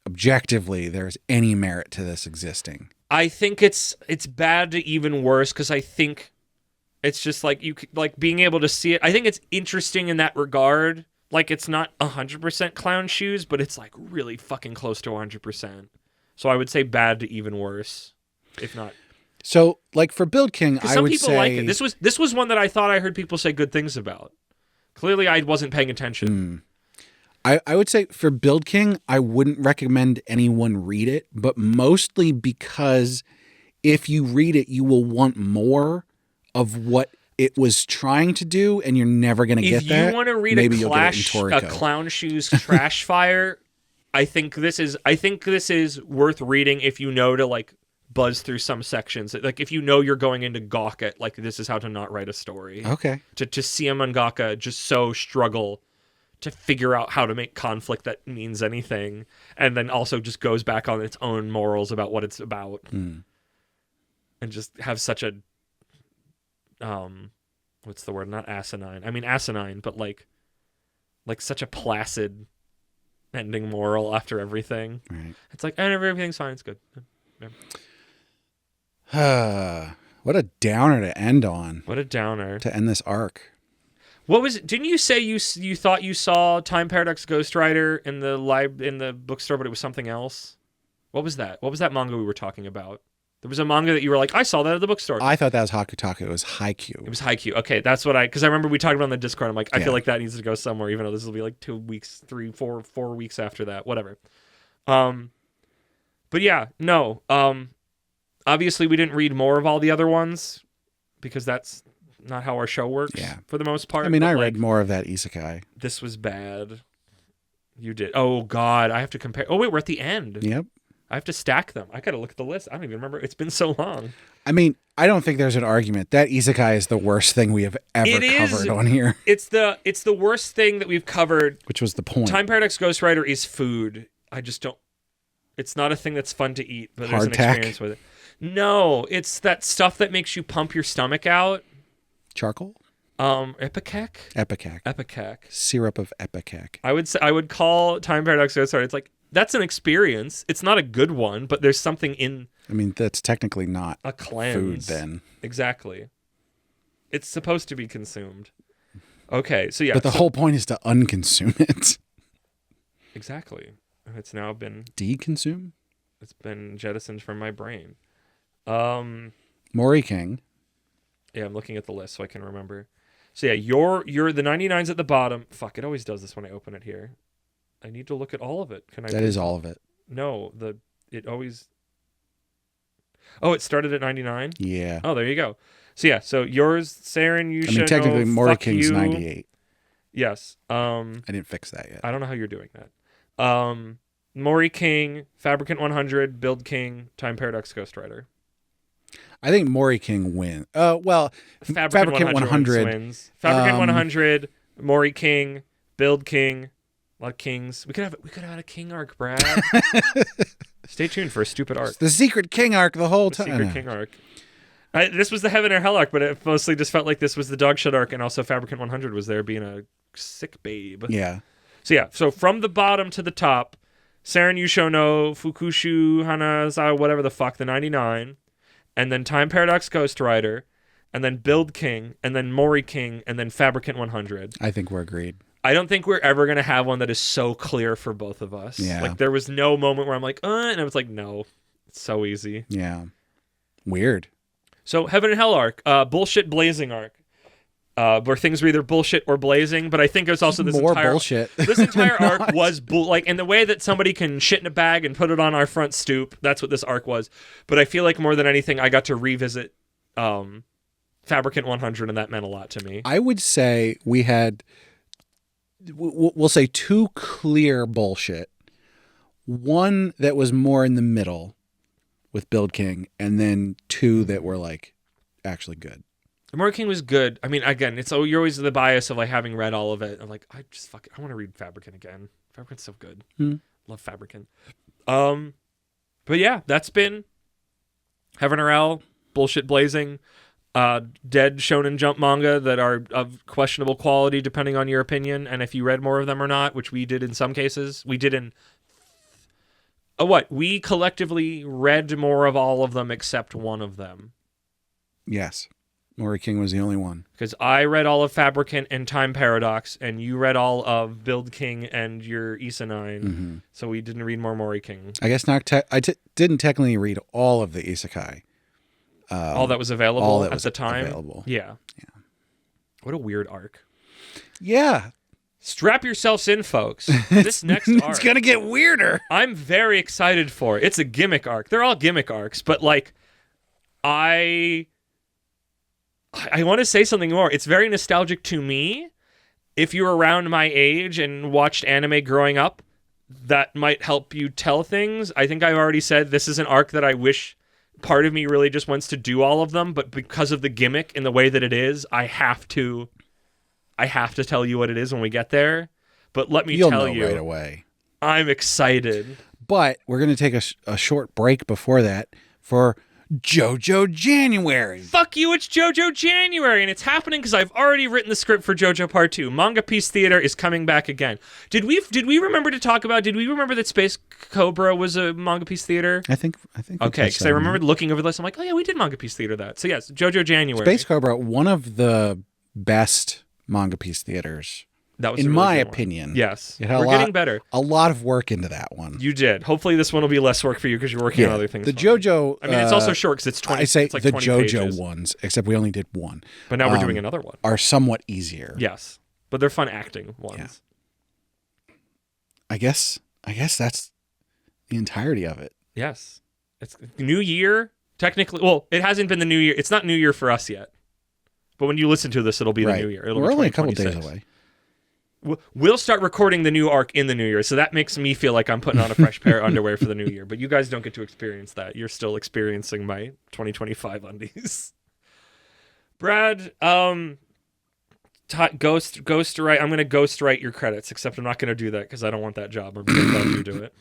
objectively there's any merit to this existing. I think it's bad to even worse because I think it's just like you like being able to see it. I think it's interesting in that regard. Like, it's not 100% clown shoes, but it's, like, really fucking close to 100%. So I would say bad to even worse, if not. So, like, for Build King, I would say... Some people like it. This was one that I thought I heard people say good things about. Clearly, I wasn't paying attention. I would say for Build King, I wouldn't recommend anyone read it, but mostly because if you read it, you will want more of what it was trying to do, and you're never going to get that. If you want to read a Clown Shoes Trash Fire, I think this is worth reading if you know to like buzz through some sections. Like if you know you're going into gawk at like this is how to not write a story. Okay. To see a mangaka just so struggle to figure out how to make conflict that means anything, and then also just goes back on its own morals about what it's about, and just have such a what's the word? Not asinine. I mean asinine, but like such a placid ending moral after everything. Right. It's like, and everything's fine. It's good. What a downer to end on. What a downer to end this arc. What was it? Didn't you say you thought you saw Time Paradox Ghostwriter in the bookstore, but it was something else? What was that? What was that manga we were talking about? There was a manga that you were like, I saw that at the bookstore. I thought that was Hakutaka. It was Haikyuu. It was Haikyuu. Okay, that's what because I remember we talked about it on the Discord. I'm like, I feel like that needs to go somewhere, even though this will be like 2 weeks, 3, 4 weeks after that. Whatever. But yeah, no. Obviously, we didn't read more of all the other ones because that's not how our show works for the most part. I mean, I read more of that isekai. This was bad. You did. Oh, God. I have to compare. Oh, wait, we're at the end. Yep. I have to stack them. I got to look at the list. I don't even remember. It's been so long. I mean, I don't think there's an argument. That isekai is the worst thing we have ever covered on here. It's the worst thing that we've covered. Which was the point. Time Paradox Ghostwriter is food. I just don't. It's not a thing that's fun to eat, but there's an experience with it. No, it's that stuff that makes you pump your stomach out. Charcoal? Ipecac? Ipecac. Syrup of Ipecac. I would call Time Paradox Ghostwriter. It's like, that's an experience. It's not a good one, but there's something in. I mean, that's technically not a cleanse. Food then. Exactly. It's supposed to be consumed. Okay, so yeah. But the whole point is to unconsume it. Exactly. It's now been deconsume? It's been jettisoned from my brain. Mori King. Yeah, I'm looking at the list so I can remember. So yeah, you're the 99's at the bottom. Fuck, it always does this when I open it here. I need to look at all of it. Can I? That is all of it. No, it always. Oh, it started at 99? Yeah. Oh, there you go. So yeah, so yours, Saren, you should. I mean, technically, Mori King's 98. Yes. I didn't fix that yet. I don't know how you're doing that. Mori King, Fabricant 100, Build King, Time Paradox Ghostwriter. I think Mori King wins. Well, Fabricant 100 wins. Fabricant 100, Mori King, Build King. A lot of kings. We could have had a king arc, Brad. Stay tuned for a stupid arc. It's the secret king arc the whole time. Secret king arc. This was the Heaven or Hell arc, but it mostly just felt like this was the dog shit arc, and also Fabricant 100 was there being a sick babe. Yeah. So yeah, so from the bottom to the top, Saren Yushono, Fukushu, Hanazawa, whatever the fuck, the 99, and then Time Paradox Ghostwriter, and then Build King, and then Mori King, and then Fabricant 100. I think we're agreed. I don't think we're ever going to have one that is so clear for both of us. Yeah. Like, there was no moment where I'm like, and I was like, no. It's so easy. Yeah. Weird. So, Heaven and Hell arc, bullshit blazing arc, where things were either bullshit or blazing, but I think it's also this more entire bullshit. This entire arc was like in the way that somebody can shit in a bag and put it on our front stoop. That's what this arc was. But I feel like more than anything, I got to revisit Fabricant 100, and that meant a lot to me. I would say we had, we'll say, 2 clear bullshit. One that was more in the middle with Build King, and then 2 that were like actually good. Mori King was good. I mean, again, you're always the bias of like having read all of it. I'm like, I want to read Fabricant again. Fabricant's so good. Love Fabricant. But yeah, that's been Heaven or Hell, bullshit blazing, dead Shonen Jump manga that are of questionable quality depending on your opinion, and if you read more of them or not, which we did in some cases. We did in we collectively read more of all of them except one of them. Yes. Mori King was the only one. Because I read all of Fabricant and Time Paradox, and you read all of Build King and your Isenine. Mm-hmm. So we didn't read more Mori King. I guess not. Didn't technically read all of the isekai. All that was available at the time? Available. Yeah. What a weird arc. Yeah. Strap yourselves in, folks. This next arc. It's going to get weirder. I'm very excited for it. It's a gimmick arc. They're all gimmick arcs, but like, I want to say something more. It's very nostalgic to me. If you're around my age and watched anime growing up, that might help you tell things. I think I've already said this is an arc that I wish part of me really just wants to do all of them, but because of the gimmick and the way that it is, I have to tell you what it is when we get there. But let me tell you right away. I'm excited. But we're going to take a short break before that for JoJo January. Fuck you, it's JoJo January, and it's happening because I've already written the script for JoJo Part 2. Manga Piece Theater is coming back again. Did we remember that Space Cobra was a Manga Piece Theater? I think. Okay, because I remembered looking over the list. I'm like, oh yeah, we did Manga Piece Theater that. So yes, JoJo January. Space Cobra, one of the best Manga Piece theaters. That was in a really my good one. opinion. Yes. It had We're getting better. A lot of work into that one. You did. Hopefully this one will be less work for you because you're working on other things. The JoJo... I mean, it's also short because it's 20 I say it's like the 20 JoJo pages. ones, except we only did one. But now we're doing another one. Are somewhat easier. Yes. But they're fun acting ones. Yeah. I guess that's the entirety of it. Yes. It's New Year, technically. Well, it hasn't been the New Year. It's not New Year for us yet. But when you listen to this, it'll be the New Year. We're only a couple days away. We'll start recording the new arc in the New Year, so that makes me feel like I'm putting on a fresh pair of underwear for the New Year. But you guys don't get to experience that. You're still experiencing my 2025 undies. Brad, ghostwrite. I'm going to ghostwrite your credits, except I'm not going to do that because I don't want that job. I'm going to let you do it.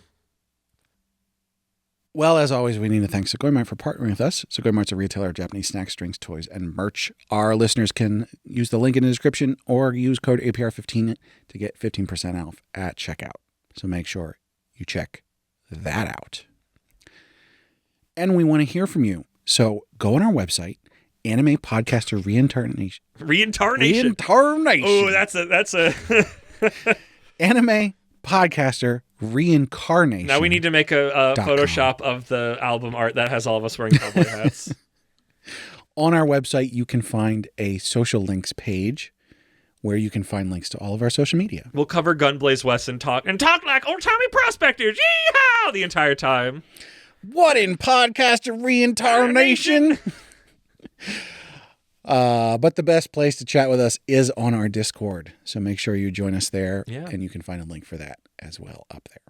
Well, as always, we need to thank Sugoi Mart for partnering with us. Sugoi Mart's a retailer of Japanese snacks, drinks, toys, and merch. Our listeners can use the link in the description or use code APR15 to get 15% off at checkout. So make sure you check that out. And we want to hear from you. So go on our website, Anime Podcaster Reincarnation. Reincarnation. Oh, that's a Anime Podcaster Reincarnation. Now we need to make a Photoshop of the album art that has all of us wearing cowboy hats. On our website, you can find a social links page where you can find links to all of our social media. We'll cover Gunblaze West and talk like old timey prospectors. Yeehaw! The entire time. What in podcaster reincarnation? But the best place to chat with us is on our Discord. So make sure you join us there, and you can find a link for that as well up there.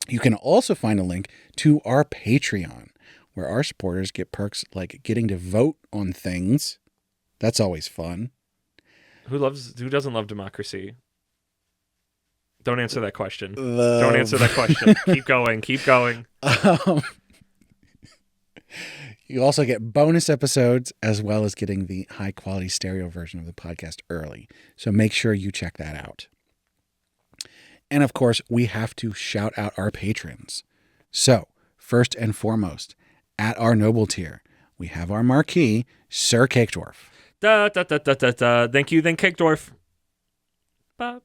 You can also find a link to our Patreon, where our supporters get perks like getting to vote on things. That's always fun. Who doesn't love democracy? Don't answer that question. Don't answer that question. Keep going. You also get bonus episodes as well as getting the high quality stereo version of the podcast early. So make sure you check that out. And of course, we have to shout out our patrons. So first and foremost, at our noble tier, we have our marquee, Sir Cake Dwarf. Da, da, da, da, da, da. Thank you, Cake Dwarf. Okay,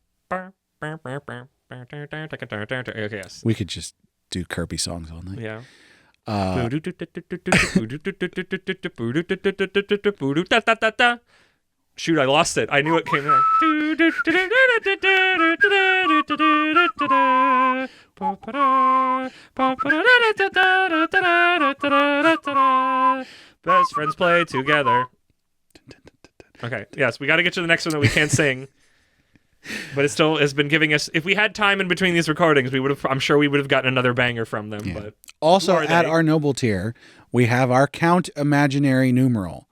yes. We could just do Kirby songs all night. Yeah. Shoot, I lost it. I knew it came in. Best friends play together. Okay, yes, we got to get to the next one that we can't sing. But it still has been giving us. If we had time in between these recordings, we would have. I'm sure we would have gotten another banger from them. Yeah. But also at our noble tier, we have our Count Imaginary Numeral,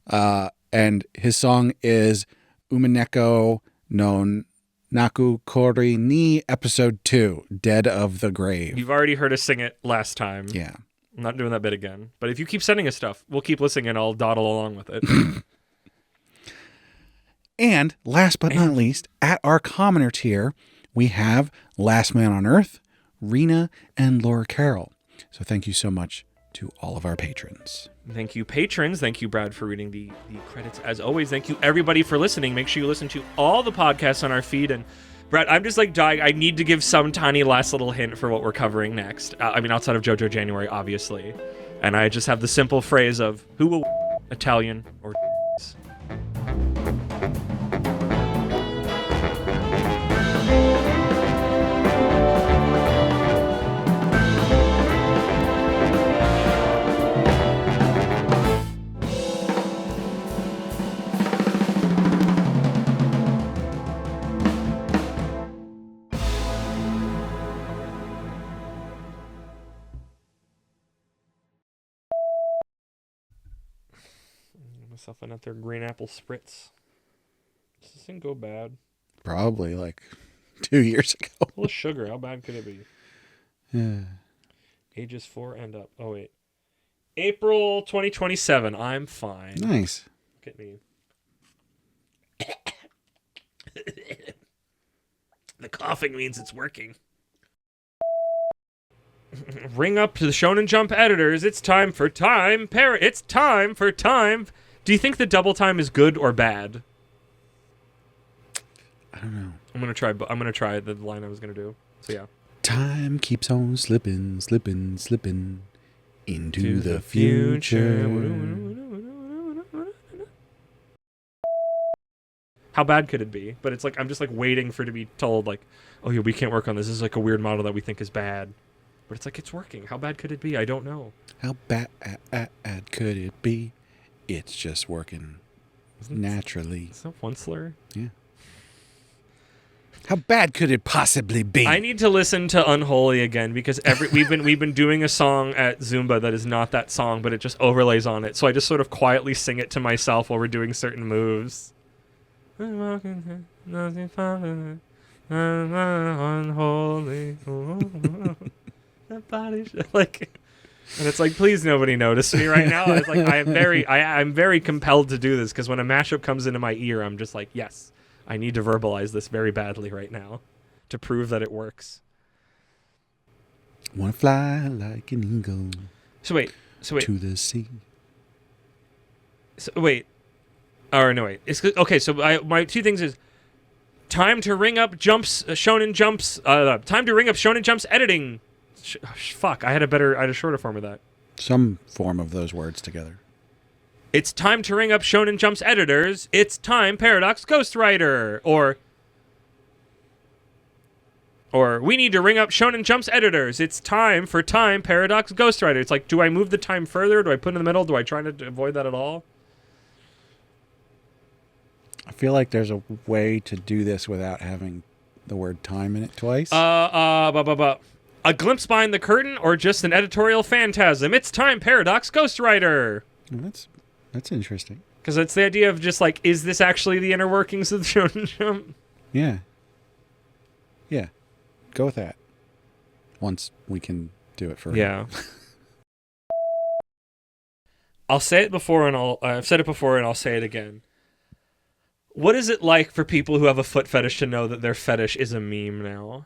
and his song is Umineko no Naku Kori ni Episode 2, Dead of the Grave. You've already heard us sing it last time. Yeah, I'm not doing that bit again. But if you keep sending us stuff, we'll keep listening and I'll dawdle along with it. And last but not least, at our commoner tier, we have Last Man on Earth, Rena, and Laura Carroll. So thank you so much to all of our patrons. Thank you, patrons. Thank you, Brad, for reading the credits. As always, thank you, everybody, for listening. Make sure you listen to all the podcasts on our feed. And Brad, I'm just like dying. I need to give some tiny last little hint for what we're covering next. I mean, outside of JoJo January, obviously. And I just have the simple phrase of, who will Italian or myself out there green apple spritz. Does this thing go bad? Probably like 2 years ago. Full of sugar. How bad could it be? Yeah. Ages 4 and up. Oh, wait. April 2027. I'm fine. Nice. Look at me. The coughing means it's working. Ring up to the Shonen Jump editors. It's time for time. It's time for time. Do you think the double time is good or bad? I don't know. I'm gonna try the line I was gonna do. So yeah. Time keeps on slipping, slipping, slipping into the future. How bad could it be? But it's like I'm just like waiting for it to be told like, oh yeah, we can't work on this. This is like a weird model that we think is bad. But it's like it's working. How bad could it be? I don't know. How bad could it be? It's just working naturally. Is that one slur? Yeah. How bad could it possibly be? I need to listen to Unholy again because we've been doing a song at Zumba that is not that song, but it just overlays on it. So I just sort of quietly sing it to myself while we're doing certain moves. Unholy. That body like, and it's like, please nobody notice me right now. It's like I'm very compelled to do this because when a mashup comes into my ear, I'm just like, yes. I need to verbalize this very badly right now to prove that it works. Wanna fly like an eagle. So wait. To the sea. It's okay. So my two things is time to ring up Shonen Jumps. Time to ring up Shonen Jumps editing. Fuck, I had a shorter form of that. Some form of those words together. It's time to ring up Shonen Jump's editors. It's time, Paradox Ghostwriter. Or we need to ring up Shonen Jump's editors. It's time for time, Paradox Ghostwriter. It's like, do I move the time further? Do I put it in the middle? Do I try to avoid that at all? I feel like there's a way to do this without having the word time in it twice. A glimpse behind the curtain or just an editorial phantasm. It's time, Paradox Ghostwriter. That's interesting. Because it's the idea of just like, is this actually the inner workings of the Shonen Jump? Yeah. Yeah. Go with that. Once we can do it for real. Yeah. I'll say it before and I've said it before and I'll say it again. What is it like for people who have a foot fetish to know that their fetish is a meme now?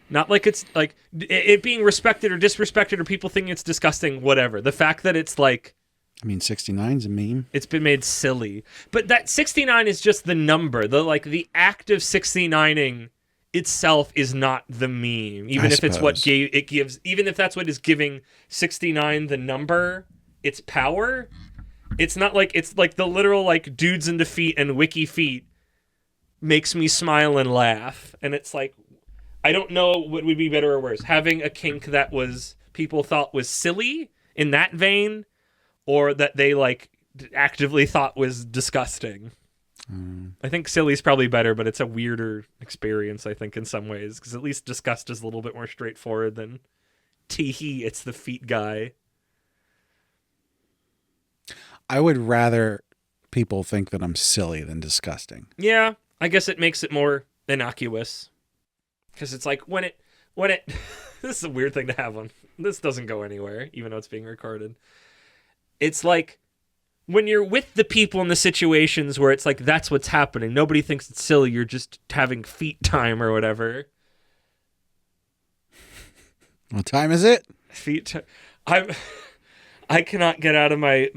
Not like it's like it being respected or disrespected or people thinking it's disgusting, whatever. The fact that it's like, I mean, 69's a meme. It's been made silly. But that 69 is just the number. The act of 69ing itself is not the meme. Even if it's what it gives, even if that's what is giving 69 the number, its power. It's not like, it's like the literal like dudes in defeat and wiki feet makes me smile and laugh. And it's like, I don't know what would be better or worse. Having a kink that was people thought was silly in that vein, or that they like actively thought was disgusting. I think silly's probably better, but it's a weirder experience, I think, in some ways, because at least disgust is a little bit more straightforward than tee-hee, it's the feet guy. I would rather people think that I'm silly than disgusting. Yeah, I guess it makes it more innocuous. Because it's like, when it this is a weird thing to have on. This doesn't go anywhere, even though it's being recorded. It's like, when you're with the people in the situations where it's like, that's what's happening. Nobody thinks it's silly. You're just having feet time or whatever. What time is it? Feet time. I cannot get out of my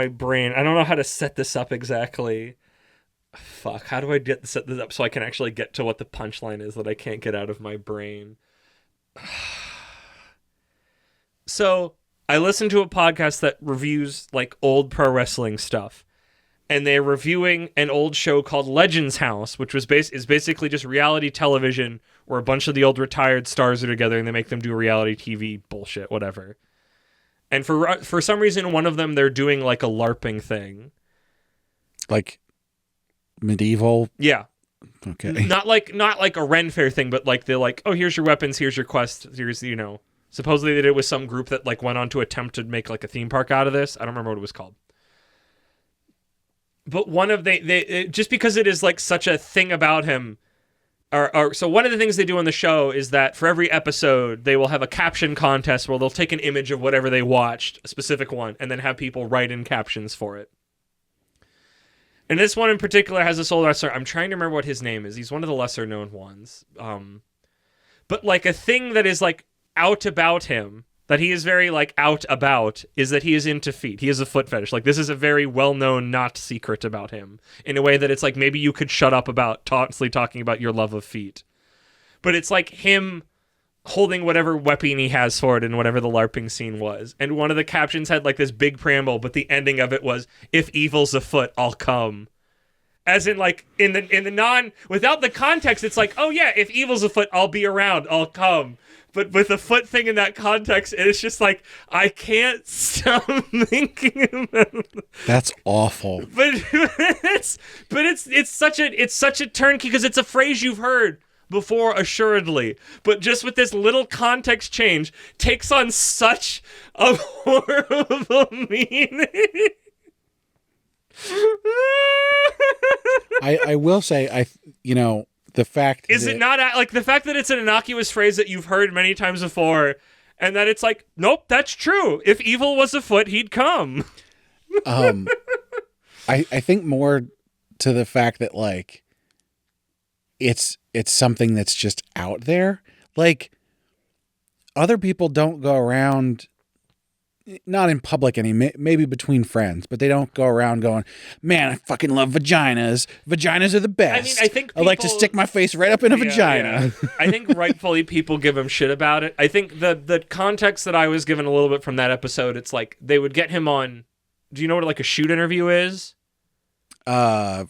brain. I don't know how to set this up exactly. Fuck, how do I set this up so I can actually get to what the punchline is that I can't get out of my brain? So, I listened to a podcast that reviews like old pro wrestling stuff, and they're reviewing an old show called Legends House, which is basically just reality television where a bunch of the old retired stars are together and they make them do reality TV bullshit, whatever. And for some reason, one of them, they're doing like a LARPing thing. Like medieval? Yeah. Okay. Not like a Ren Fair thing, but like they're like, oh, here's your weapons, here's your quest, here's, you know. Supposedly they did it with some group that like went on to attempt to make like a theme park out of this. I don't remember what it was called. But one of they just because it is like such a thing about him, So one of the things they do on the show is that for every episode, they will have a caption contest where they'll take an image of whatever they watched, a specific one, and then have people write in captions for it. And this one in particular has this old wrestler. I'm trying to remember what his name is. He's one of the lesser known ones. But like a thing that is like out about him, that he is very like out about, is that he is into feet. He has a foot fetish. Like this is a very well-known not secret about him in a way that it's like maybe you could shut up about constantly talking about your love of feet. But it's like him holding whatever weapon he has for it in whatever the LARPing scene was. And one of the captions had like this big preamble, but the ending of it was, if evil's afoot, I'll come. As in like in the without the context, it's like, oh yeah, if evil's afoot, I'll be around, I'll come. But with the foot thing in that context, it's just like, I can't stop thinking about it. That's awful. But it's such a turnkey because it's a phrase you've heard before, assuredly. But just with this little context change, takes on such a horrible meaning. I will say, the fact is it not like the fact that it's an innocuous phrase that you've heard many times before, and that it's like, nope, that's true. If evil was afoot, he'd come. I think more to the fact that like it's something that's just out there. Like other people don't go around, not in public maybe between friends, but they don't go around going, man, I fucking love vaginas. Vaginas are the best. I mean, I think I like to stick my face right up in a vagina. Yeah. I think rightfully people give him shit about it. I think the context that I was given a little bit from that episode, it's like they would get him on. Do you know what like a shoot interview is? For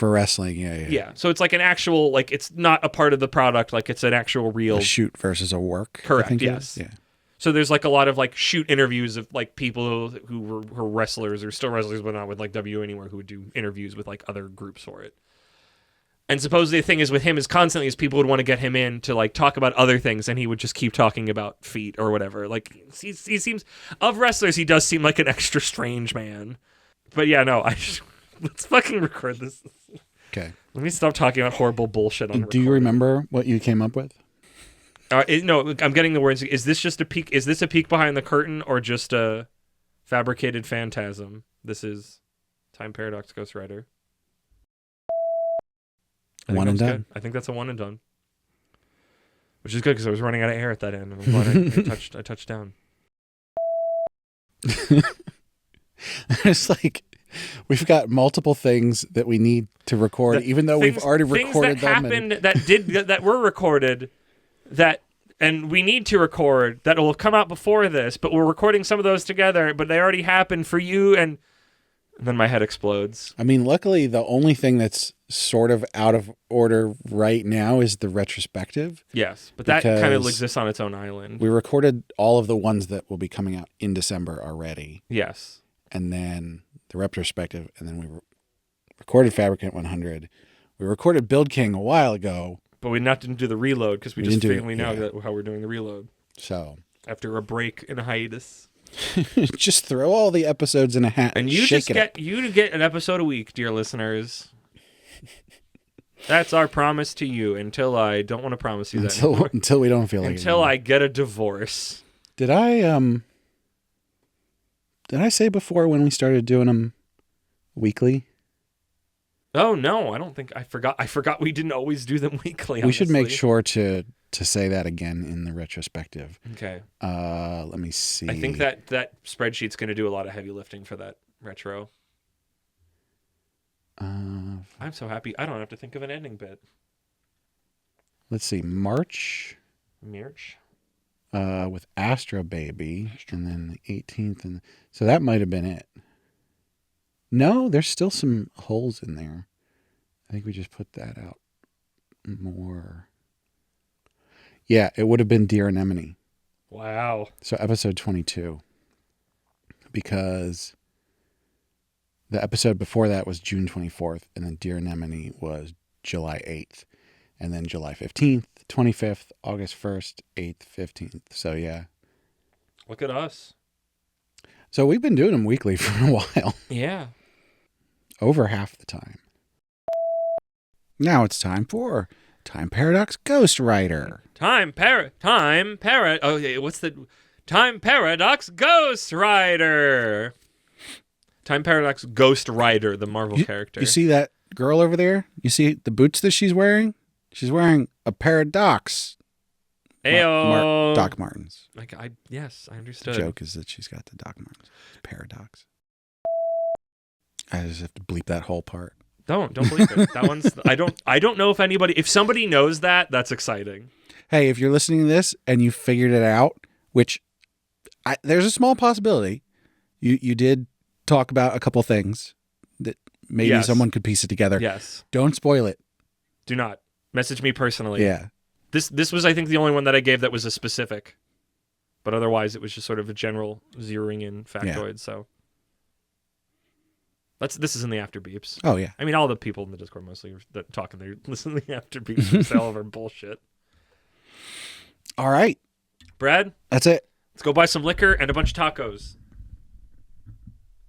wrestling, yeah. Yeah, so it's like an actual, like it's not a part of the product, like it's an actual real a shoot versus a work. Correct. Yes. Yeah. So there's like a lot of like shoot interviews of like people who were wrestlers or still wrestlers, but not with like W Anywhere, who would do interviews with like other groups for it. And supposedly the thing is with him is constantly is people would want to get him in to like talk about other things, and he would just keep talking about feet or whatever. Like he seems, of wrestlers, he does seem like an extra strange man. But yeah, no, let's fucking record this. Okay. Let me stop talking about horrible bullshit on Do you remember what you came up with? No, I'm getting the words. Is this just a peek? Is this a peek behind the curtain or just a fabricated phantasm? This is Time Paradox Ghostwriter. One and done. Good. I think that's a one and done, which is good because I was running out of air at that end, and I'm glad I touched down. It's like we've got multiple things that we need to record, even though we've already recorded them. Things that happened that were recorded. And we need to record that will come out before this, but we're recording some of those together, but they already happened for you, and then my head explodes. I mean, luckily, the only thing that's sort of out of order right now is the retrospective. Yes, but that kind of exists on its own island. We recorded all of the ones that will be coming out in December already. Yes. And then the retrospective, and then we recorded Fabricant 100. We recorded Build King a while ago. But we didn't do the reload because we just finally know how we're doing the reload. So after a break and a hiatus, just throw all the episodes in a hat and you shake you get an episode a week, dear listeners. That's our promise to you. Until I don't want to promise you that anymore. Until we don't feel like it. Until I get a divorce. Did I say before when we started doing them weekly? Oh no, I don't think I forgot we didn't always do them weekly. We should make sure to say that again in the retrospective. Okay. Let me see. I think that spreadsheet's going to do a lot of heavy lifting for that retro. I'm so happy I don't have to think of an ending bit. Let's see, March. With Astro Baby, and then the 18th, and so that might have been it. No, there's still some holes in there. I think we just put that out more. Yeah, it would have been Dear Anemone. Wow. So episode 22. Because the episode before that was June 24th, and then Dear Anemone was July 8th. And then July 15th, 25th, August 1st, 8th, 15th. So yeah. Look at us. So we've been doing them weekly for a while. Yeah. Over half the time. Now it's time for Time Paradox Ghostwriter. Time Paradox. Oh, yeah, what's the Time Paradox Ghostwriter? Time Paradox Ghostwriter, the Marvel character. You see that girl over there? You see the boots that she's wearing? She's wearing a Paradox. Ayo. Doc Martens. Yes, I understood. The joke is that she's got the Doc Martens. It's Paradox. I just have to bleep that whole part. Don't believe it. That one's I don't know if somebody knows that, that's exciting. Hey, if you're listening to this and you figured it out, which there's a small possibility, you did talk about a couple things that maybe someone could piece it together. Yes. Don't spoil it. Do not message me personally. Yeah. This was, I think, the only one that I gave that was a specific, but otherwise it was just sort of a general zeroing in factoid. Yeah. So this is in the after beeps. Oh yeah. I mean, all the people in the Discord mostly that talking, they listen to the after beeps and say all of our bullshit. All right, Brad. That's it. Let's go buy some liquor and a bunch of tacos.